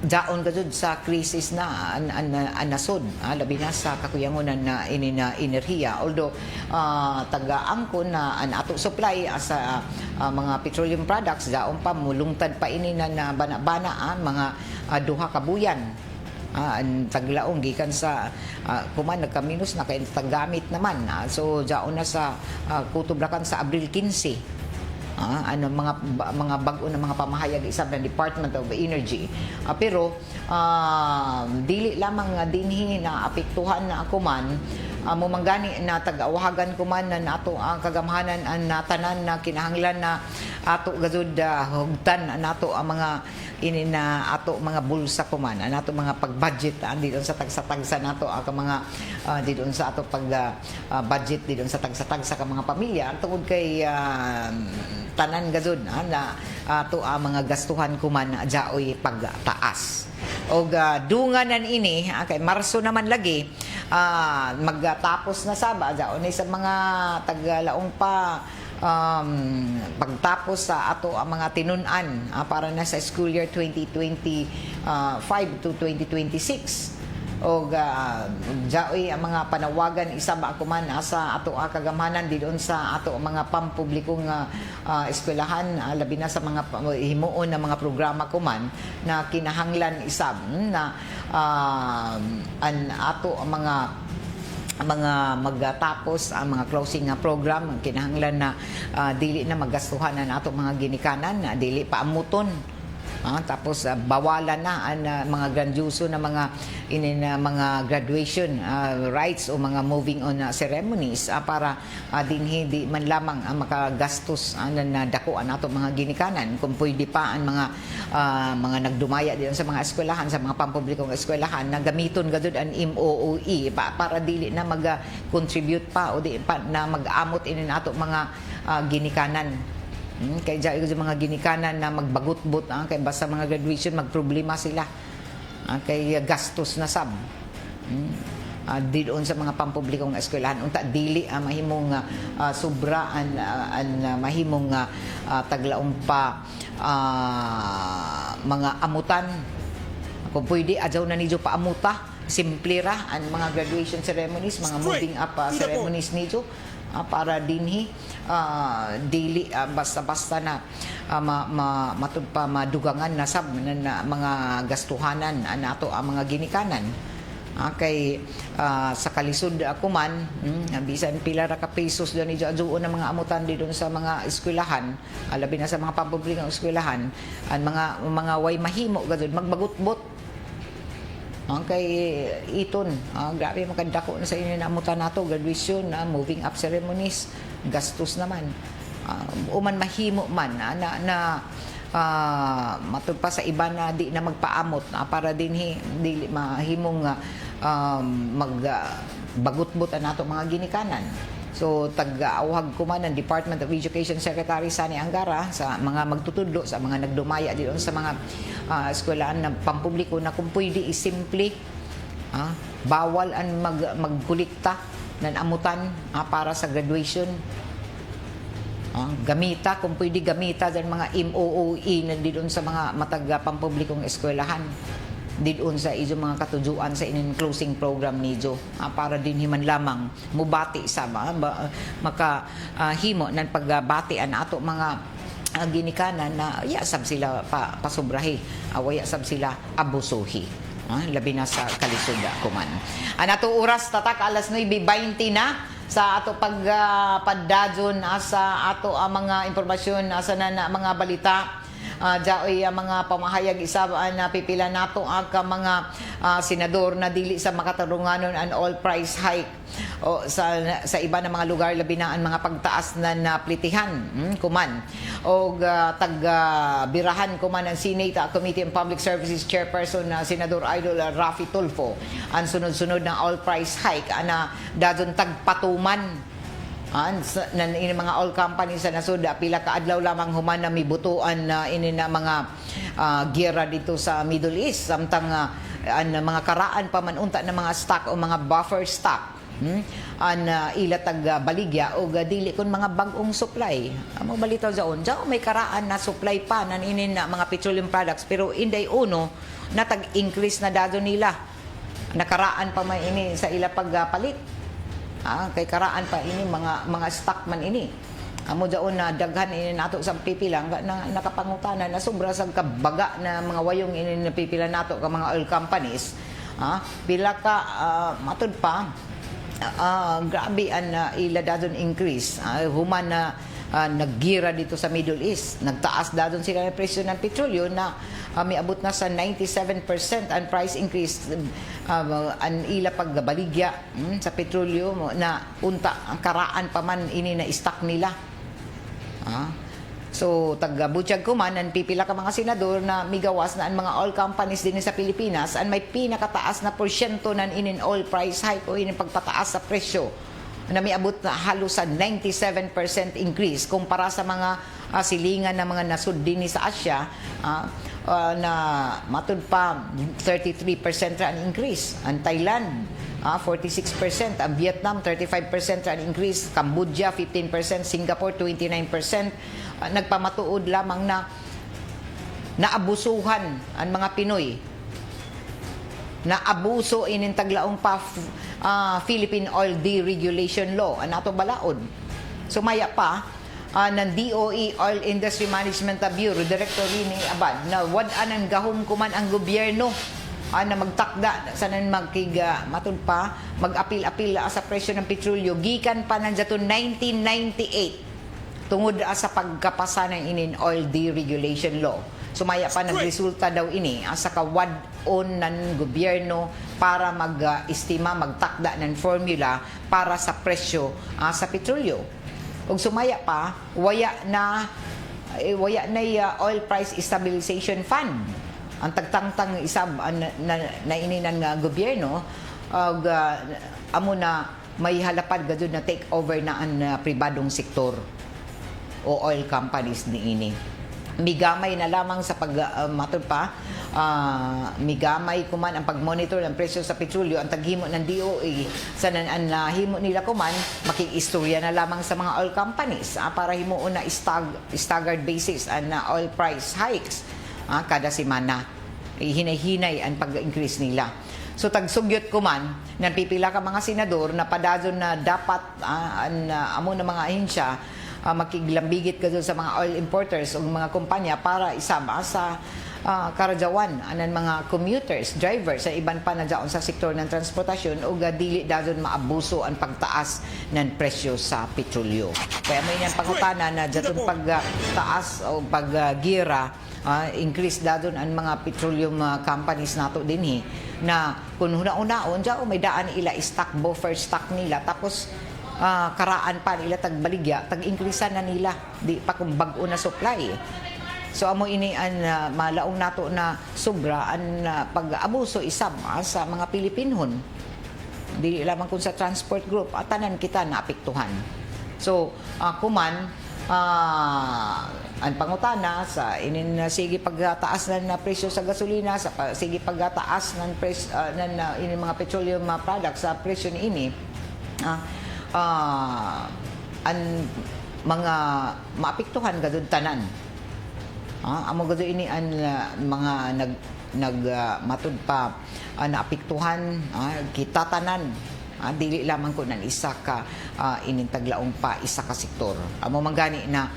daon gajud sa krisis na nasod labi na sa kakuyangonan na enerhiya although taga-angkon na ato supply sa mga petroleum products daon pa mulungtad pa ini na bana-bana mga duha ka buyan ang taglaong gikan sa kuman nagkaminus na kay tagamit naman so daon na sa kutublakan sa Abril 15 mga bag-o na mga pamahayag isab ng Department of Energy pero dili lamang dinhi na apektuhan na ako man mumanggani na tag-awahagan ko man na nato ang kagamhanan ang natanan na kinahanglan na ato gazud hugtan nato ang mga ini na ato mga bulsa ko man nato mga pag-budget dito sa tagsa-tagsa nato ang mga dito sa ato pag budget dito sa tagsa-tagsa ka mga pamilya tungod kay tanan gazud na ato ang mga gastuhan ko man jaoy pagtaas og dunganan ini kay Marso naman lagi magtapos na saba jaon sa mga taglaong pa pagtapos sa ato ang mga tinun-an para na sa school year 2025 to 2026 og jaoy ang mga panawagan isab ako man sa ato kagamhanan didon sa ato mga pampublikong eskwelahan labi na sa mga himuon na mga programa ko man na kinahanglan isab na an ato ang mga magtapos ang mga closing program kinahanglan na dili na magastuhan na nato mga ginikanan dili pa amuton tapos bawalan na ang mga grandiose na mga graduation rites o mga moving on ceremonies para dinhi di man lamang ang makagastos na dakuan nato mga ginikanan kung pwede pa ang mga nagdumaya diyon sa mga eskwelahan sa mga pampublikong eskwelahan na gamiton gadud ang MOOE para dili na mag-contribute pa o di pa na mag-amot ini nato mga ginikanan. Kay dyan yung mga ginikanan na magbagot-bot kay basta mga graduation magproblema sila kay gastos na sab didoon sa mga pampublikong eskwelahan unta dili mahimong sobra mahimong taglaong pa mga amutan Kung pwede, adyaw na nidyo paamuta, simple ra ang mga graduation ceremonies, mga moving up ceremonies nidyo, para dinhi daily basta-basta na matud pa madugangan na sab na mga gastuhanan nato ang mga ginikanan. Kay sa kalisod ako man, bisan pila ra ka pesos doon ijuon ang mga amutan di doon sa mga eskwelahan, labi na sa mga pampublikong eskwelahan, ang mga way mahimo gadud magbagut-bot. Kay iton, grabe makadako na sa inyo na amutan nato, graduation, moving up ceremonies, gastos naman. Uman mahimo man na matud pa sa iba na di na magpaamot para dinhi dili mahimong magbagut-but nato mga ginikanan. So tag-awhag ko man ang Department of Education Secretary Sani Angara sa mga magtutudlo, sa mga nagdumaya diyon sa mga eskwelahan na pampubliko na kung pwede isimple, bawal ang magkulikta ng amutan para sa graduation. Gamita, kung pwede gamita dyan mga MOOE na doon sa mga matag pampublikong eskwelahan, doon sa ijo mga katujuan sa inin closing program nijo, para din himan lamang mubati sa makahimo ng pagbatian ato mga ginikanan na yasab sila pasubrahi, yasab sila abusuhi. Labi na sa kalisod kuman. Anato oras tatak alas 9:20 na sa ato pagpadadyon sa ato mga impormasyon sa mga balita. Diyoy mga pamahayag isa na pipila nato ang mga senador na dili sa makatarunganon an all price hike o sa iba na mga lugar labi na ang mga pagtaas na naplitihan kuman o birahan kuman ang Senate Committee on Public Services Chairperson na Senador Idol Raffy Tulfo ang sunod-sunod na all price hike na dadon tagpatuman ini mga oil companies sa nasud pila ka adlaw lamang human na mibutuan ini na mga giyera dito sa Middle East samtang ang mga karaan pa man unta na mga stock o mga buffer stock an ilatag baligya o dili kon mga bag-ong supply amo balitaw jaon may karaan na supply pa nan ini na mga petroleum products pero inday uno natag-increase na dado nila nakaraan pa man ini sa ila pagpalit. Kay karaan pa ini mga stock man ini. Amo daon na daghan ini nato sa pipila na nakapangutana na sobra sa kabaga na mga wayong ini napipila nato ka mga oil companies. Pila ka matud pa grabe an ila dadon increase. Human na naggira dito sa Middle East. Nagtaas dadon sila ng presyo ng petrolyo na miabot na sa 97% ang price increase ang ila pagbaligya sa petrolyo na unta ang karaan pa man ini na stock nila. So taga-butyag ko man ang pipila ka mga senador na migawas na ang mga oil companies din sa Pilipinas ang may pinakataas na porsyento ng inin oil price hike o inin pagpataas sa presyo na miabot na halos sa 97% increase kumpara sa mga silingan ng mga nasud din sa Asia na matud pa 33% ang increase. Ang Thailand 46%, ang Vietnam 35% ang increase, Cambodia 15%, Singapore 29%. Nagpamatuod lamang na naabusuhan ang mga Pinoy. Naabuso inin taglaong pa Philippine Oil Deregulation Law ang ato balaod. Sumaya pa ng DOE Oil Industry Management Bureau Director Rini Abad na wad-an ang gahom kuman ang gobyerno na magtakda sa nan matud pa mag-apil-apil sa presyo ng petrolyo gikan pa nan jato 1998 tungod sa pagkapasa ng inin Oil Deregulation Law. Sumaya pa nagresulta daw ini sa kawad-on ng gobyerno para mag-estima, magtakda ng formula para sa presyo sa petrolyo. Ug sumaya pa, waya na oil price stabilization fund. Ang tagtangtang isab na ini ng gobyerno amo na may halapad gadud na take over na ang pribadong sektor o oil companies niini. Migamay na lamang sa matud pa migamay kuman ang pagmonitor ng presyo sa petrolyo ang taghimo ng DOE sa himo nila kuman makikistorya na lamang sa mga oil companies para himuon na staggered basis ang oil price hikes kada semana hinay-hinay ang pag-increase nila. So tagsugyot ko man, napipila ka mga senador na padadon na dapat amo na mga ahensya makiglambigit ka dun sa mga oil importers o mga kumpanya para isama sa karadyawan anan mga commuters, drivers sa iban pa na daon sa sektor ng transportasyon o dili dadon maabuso ang pagtaas ng presyo sa petrolyo. Kaya may nang pangutana na daton pagtaas o paggira increase dadon ang mga petroleum companies nato dinhi na kung una-unaon dyan may daan ila stock buffer stock nila tapos karaan pa nila tagbaligya tag-increase na nila di pa kung bag-o na supply. So amo ini ang malaong nato na sobra ang pag-abuso isab sa mga Pilipinhon. Dili lamang kun sa transport group tanan kita naapektuhan. So kuman ang pangutana sa inin sige pagtaas ng presyo sa gasolina sa sige pagtaas ng presyo ng ini mga petroleum products sa presyo niini ang mga maapektuhan gadud tanan. Amo gado ini ang mga matud pa naapektuhan kita tanan. Dili lamang ko nan isa ka inintaglaong pa isa ka sektor. Amo manggani na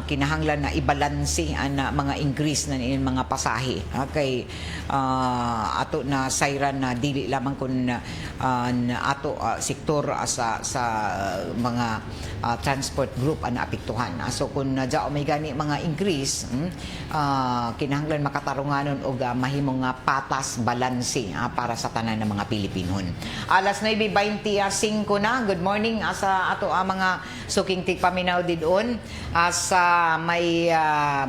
kinahanglan na ibalanse ang mga increase na in mga pasahe. Kay ato na sayran na dili lamang kun ato sektor sa mga transport group ang naapektuhan. So kung dao may gani mga increase kinahanglan makatarunganon og mahimong patas balanse para sa tanan ng mga Pilipinon. Alas 9:25 na. Good morning sa ato mga suking tigpaminaw didon sa may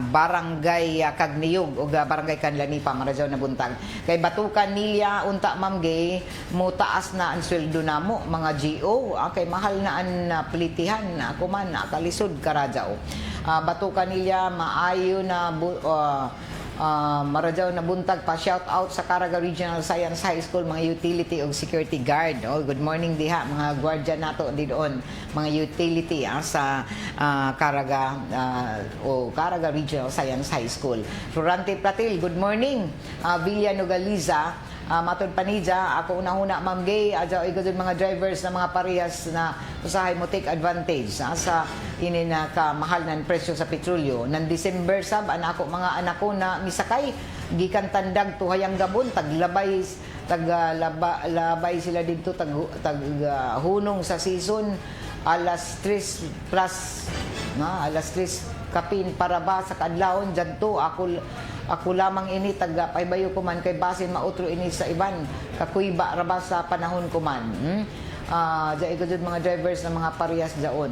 barangay Kagniyog o barangay Kanlanipa Maradyaw na buntag. Kay Batukan Nilya unta ma'am gay mo taas na ang sweldo namo mga GO kay mahal na ang plitihan ako man kalisod Karadyaw. Batukan Nilya maayo na Maradyaw na buntag pa shout out sa Caraga Regional Science High School mga utility o security guard. Good morning diha mga guardian nato didoon mga utility sa Caraga Caraga Regional Science High School. Florante Platil, good morning. Villa Nogaliza matod panidya ako unahuna ma'am gay adyaw igudod mga drivers na mga parehas na usahay mo take advantage sa ini na kamahal ng presyo sa petrolyo nan December sab ako mga anak ko na misakay gikan tandag tuhayang gabon taglabay labay sila dito hunong sa season alas 3 plus alas 3 kapin para ba sa kadlawon dyanto ako lamang ini taga paybayo ko man kay basin mautro ini sa iban kakuyba raba sa panahon ko man dyan ikudod mga drivers na mga parehas dyan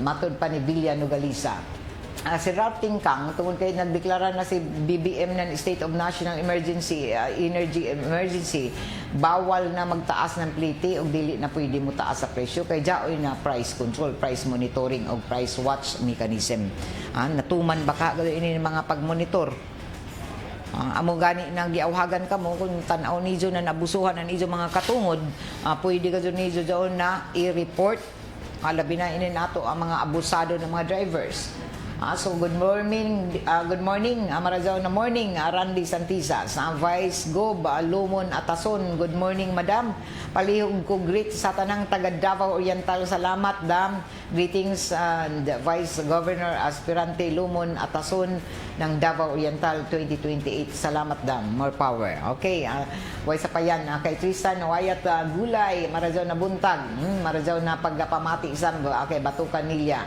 matod pa ni Villa Nogaliza. Si Ralph Tingkang tungkol kay nagdeklara na si BBM ng State of National Emergency Energy Emergency bawal na magtaas ng plite o dili na pwede mo taas sa presyo kay jaoy na price control, price monitoring o price watch mechanism. Natuman baka ini mga pagmonitor. Amo gani nang giawhagan ka mo kung tan-aw nijo na nabusuhan ang ijo mga katungod pwede ka nijo daon na i-report labi na ini nato ang mga abusado ng mga drivers. So good morning Maradyaw na morning Randy Santisa sa Vice Gob Lumon Atason. Good morning madam, palihog ko greet sa tanang taga Davao Oriental. Salamat dam, greetings Vice Governor Aspirante Lumon Atason ng Davao Oriental 2028. Salamat dam, more power. Okay, way sa payan kay Tristan Wayat Gulay Maradyaw na buntag Maradyaw na pagpamati isang okay Batukan Nilya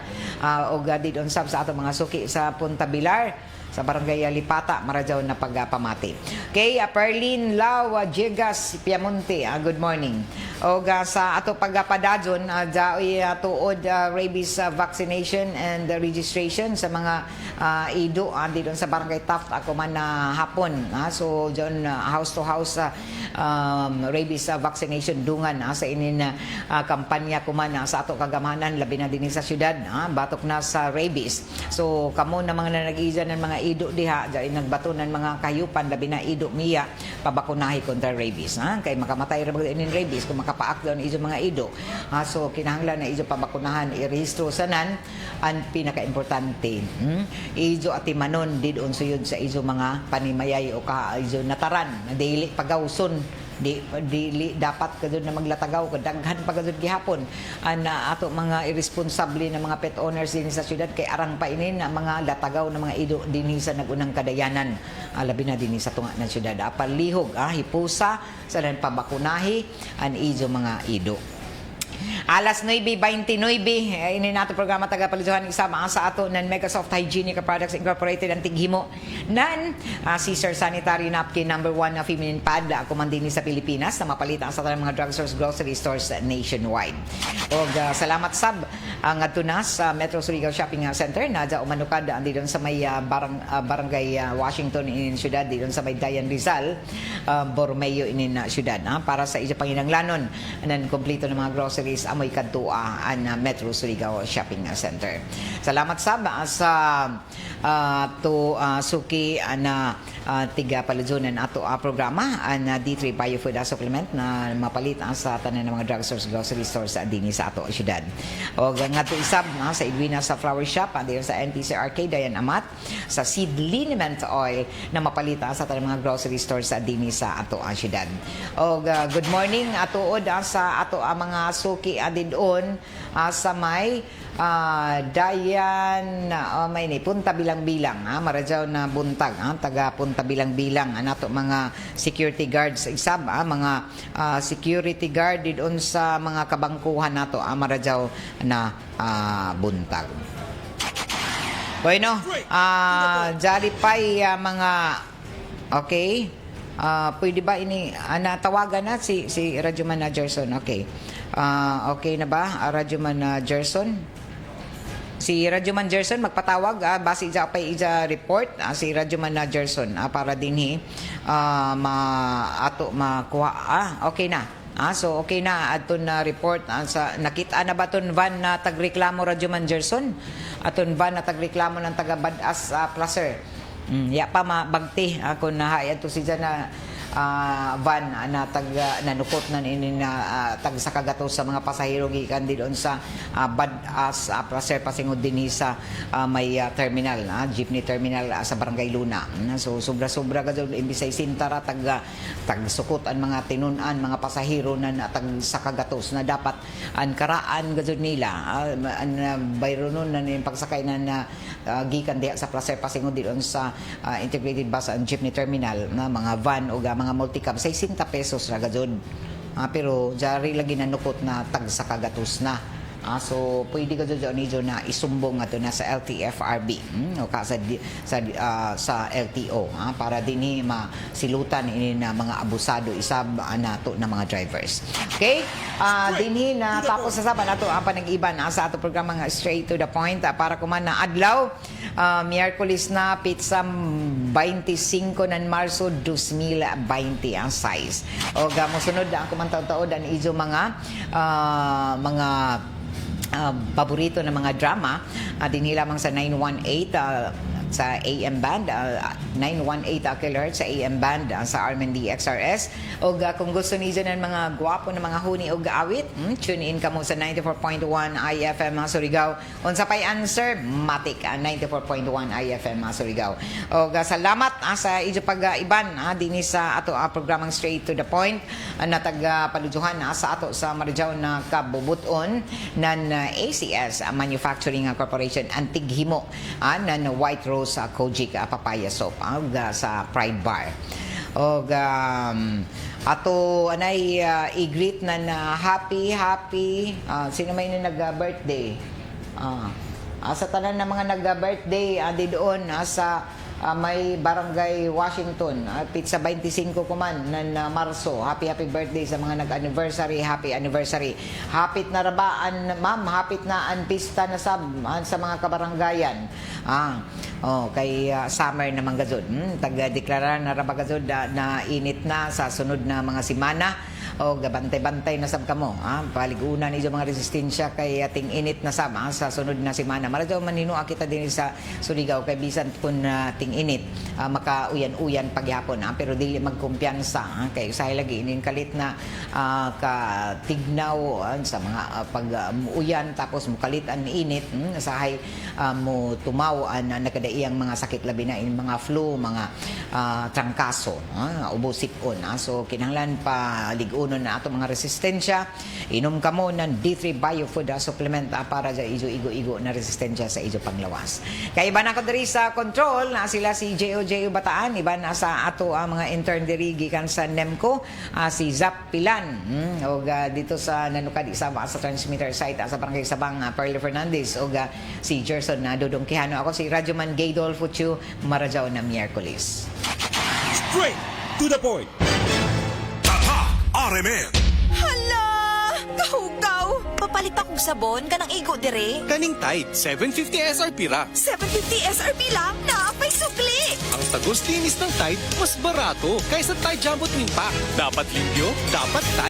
o gadid on sab sa ato mga suki sa Punta Bilar sa Barangay Lipata Maradyaw na pagpamati. Okay, Perlin Lau Jegas Piamonte, good morning. O sa ato pagpadadyon jaoy tuod rabies vaccination and registration sa mga ido dito sa Barangay Taft ako man hapon so diyon house to house rabies vaccination dungan sa inin kampanya kuman sa ato kagamanan labi na din sa syudad batok na sa rabies. So kamo na mga nag-iija ng mga ido diha dahil nagbatunan mga kahayupan labi na ido miya pabakunahi kontra rabies. Kay makamatay ra bagay inin rabies kung makapaak daw ido mga ido. So kinahanglan na ido pabakunahan irehistro sanan ang pinaka-importante. Ido atimanon didon suyod sa ido mga panimayay o ka ido nataran dili pagawson di dapat kadud na maglatagaw kadaghan pa kadud gihapon ana ato mga irresponsable na mga pet owners din sa syudad kay arang pa inin na mga latagaw na mga ido dinhi sa nagunang kadayanan labi na dinhi sa tunga ng syudad palihog hipusa sa nan pabakunahi an ido mga ido. Alas 9:29 ini nato programa tagapaliduhan isama sa ato nan Megasoft Hygienic Products Incorporated ang tighimo nan Caesar Sanitary Napkin #1 na feminine pad ako man din sa Pilipinas na mapalitan sa tanang mga drugstores, grocery stores nationwide. Og salamat sab ang adto na sa Metro Surigao Shopping Center na da umanukad andi don sa may barangay Washington in syudad don sa may Dayan Rizal Borromeo in syudad para sa isa panginanglanon nan kompleto ng mga groceries amoy kadtua an Metro Surigao Shopping Center. Salamat sab sa suki na tiga paludunan ato programa an D3 Biofood Supplement na mapalit sa tanan ng mga drugstores, grocery stores dinhi sa ato syudad. Og ngadto isab sa Edwina sa Flower Shop andi sa NPC Arcade Dayan Amat sa Seed Liniment Oil na mapalit sa tanan mga grocery stores dinhi sa ato syudad. Og good morning atuod sa ato mga suki adidon sa may Dayan may ni Punta Bilang-Bilang marajaw na buntag taga Punta Bilang-Bilang nato mga security guards isab mga security guard didon sa mga kabangkuhan nato marajaw na buntag. Bueno, jari pay mga okay. Pwede ba ini natawagan na si Radyo Managerson? Okay. Okay na ba Radyo Managerson? Si Radyo Managerson magpatawag base sa pay report si Radyo Managerson para dinhi ato makuha okay na. So okay na aton na report sa nakita na ba ton van na tagreklamo Radyo Managerson? Aton van na tagreklamo ng taga Badas Placer. Ya pa mabagti ako na hayad to si na van na nanukot na tag sa kagatos sa mga pasahero gikan doon sa Badas Placer pasingod din sa may terminal jeepney terminal sa Barangay Luna. So sobra-sobra kadto imbis ay sintara tag sukot ang mga tinunan mga pasahero na tag sa kagatos na dapat an karaan kadto nila an bayronon na ning pagsakay na gikan diha sa Placer pasingod doon sa integrated bus and jeepney terminal na mga van o mga multicab 60 pesos ra gajud. Pero jari lagi nanukot na tag sa kagatos na. So pwede ka dyan na isumbong ato na sa LTFRB o sa LTO para dinhi masilutan ini na mga abusado isab nato na mga drivers. Okay? Dinhi na tapos sa saban nato ang panag-iban sa ato programa nga Straight to the Point para kuman na adlaw Miyerkules na pizza 25 ng Marso 2020 ang size. O mosunod ang kumantaw-taod ang ijo mga paborito ng mga drama dinhi lamang sa 918 sa AM band 918 kHz sa AM band sa RMND XRS og kung gusto niyo ng mga gwapo na mga huni og awit tune in kamo sa 94.1 IFM Surigao unsa pay answer matik 94.1 IFM Surigao og salamat sa ijo pag-iban dinhi sa ato programang Straight to the Point na taga paluduhan sa ato sa Marijaw na kabubuton nan ACS Manufacturing Corporation antighimo nan White Rose sa Kojic papaya soap sa Pride Bar. Og ato anay i-greet na happy sino may nag-birthday sa tanan ng mga nag-birthday di doon sa may Barangay Washington pizza 25 kuman ng Marso. Happy birthday sa mga nag-anniversary. Happy anniversary. Hapit na rabaan ma'am, hapit na ang pista na sa mga kabaranggayan. Kay summer naman gazod. Taga-deklara na rabagazod na init na sa sunod na mga simana. o gabantay-bantay na sab kamo paligunan ni mga resistensya kay ating init na sab sa sunod na semana. Maradyo manhinua kita din sa Surigao kay bisan kun ating init makauyan-uyan pagyapon pero dili magkumpiyansa kay usahay lagi inin kalit na katignaw sa mga pag-uyan tapos mukalit ang init usahay mo tumaw ang nagkadaiyang mga sakit labi na in mga flu, mga trangkaso, ubosipon. So kinahanglan pa ligunon na ato mga resistensya. Inom ka mo ng D3 Biofood supplement para sa igo-igo na resistensya sa ijo panglawas. Kay iba na ko diri sa control na sila si J.O.J. Bataan, iba na sa ato mga intern diri gikan sa NEMCO, si Zap Pilan. O dito sa nanukad sa transmitter site sa Barangay Sabang, Perle Fernandez o si Gerson na Dodong Quijano. Ako si Radyoman Gaydol Futsu, Marajaw na Miyerkules. Straight to the point. Tatak RMN. Hala! Kahugaw! Papalit akong sabon ka ng igo dire. Kaning Tide, 750 SRP ra. 750 SRP lang na may sukli. Ang tagos linis ng Tide, mas barato kaysa Tide Jumbo Twin Pack. Dapat limpyo, dapat Tide.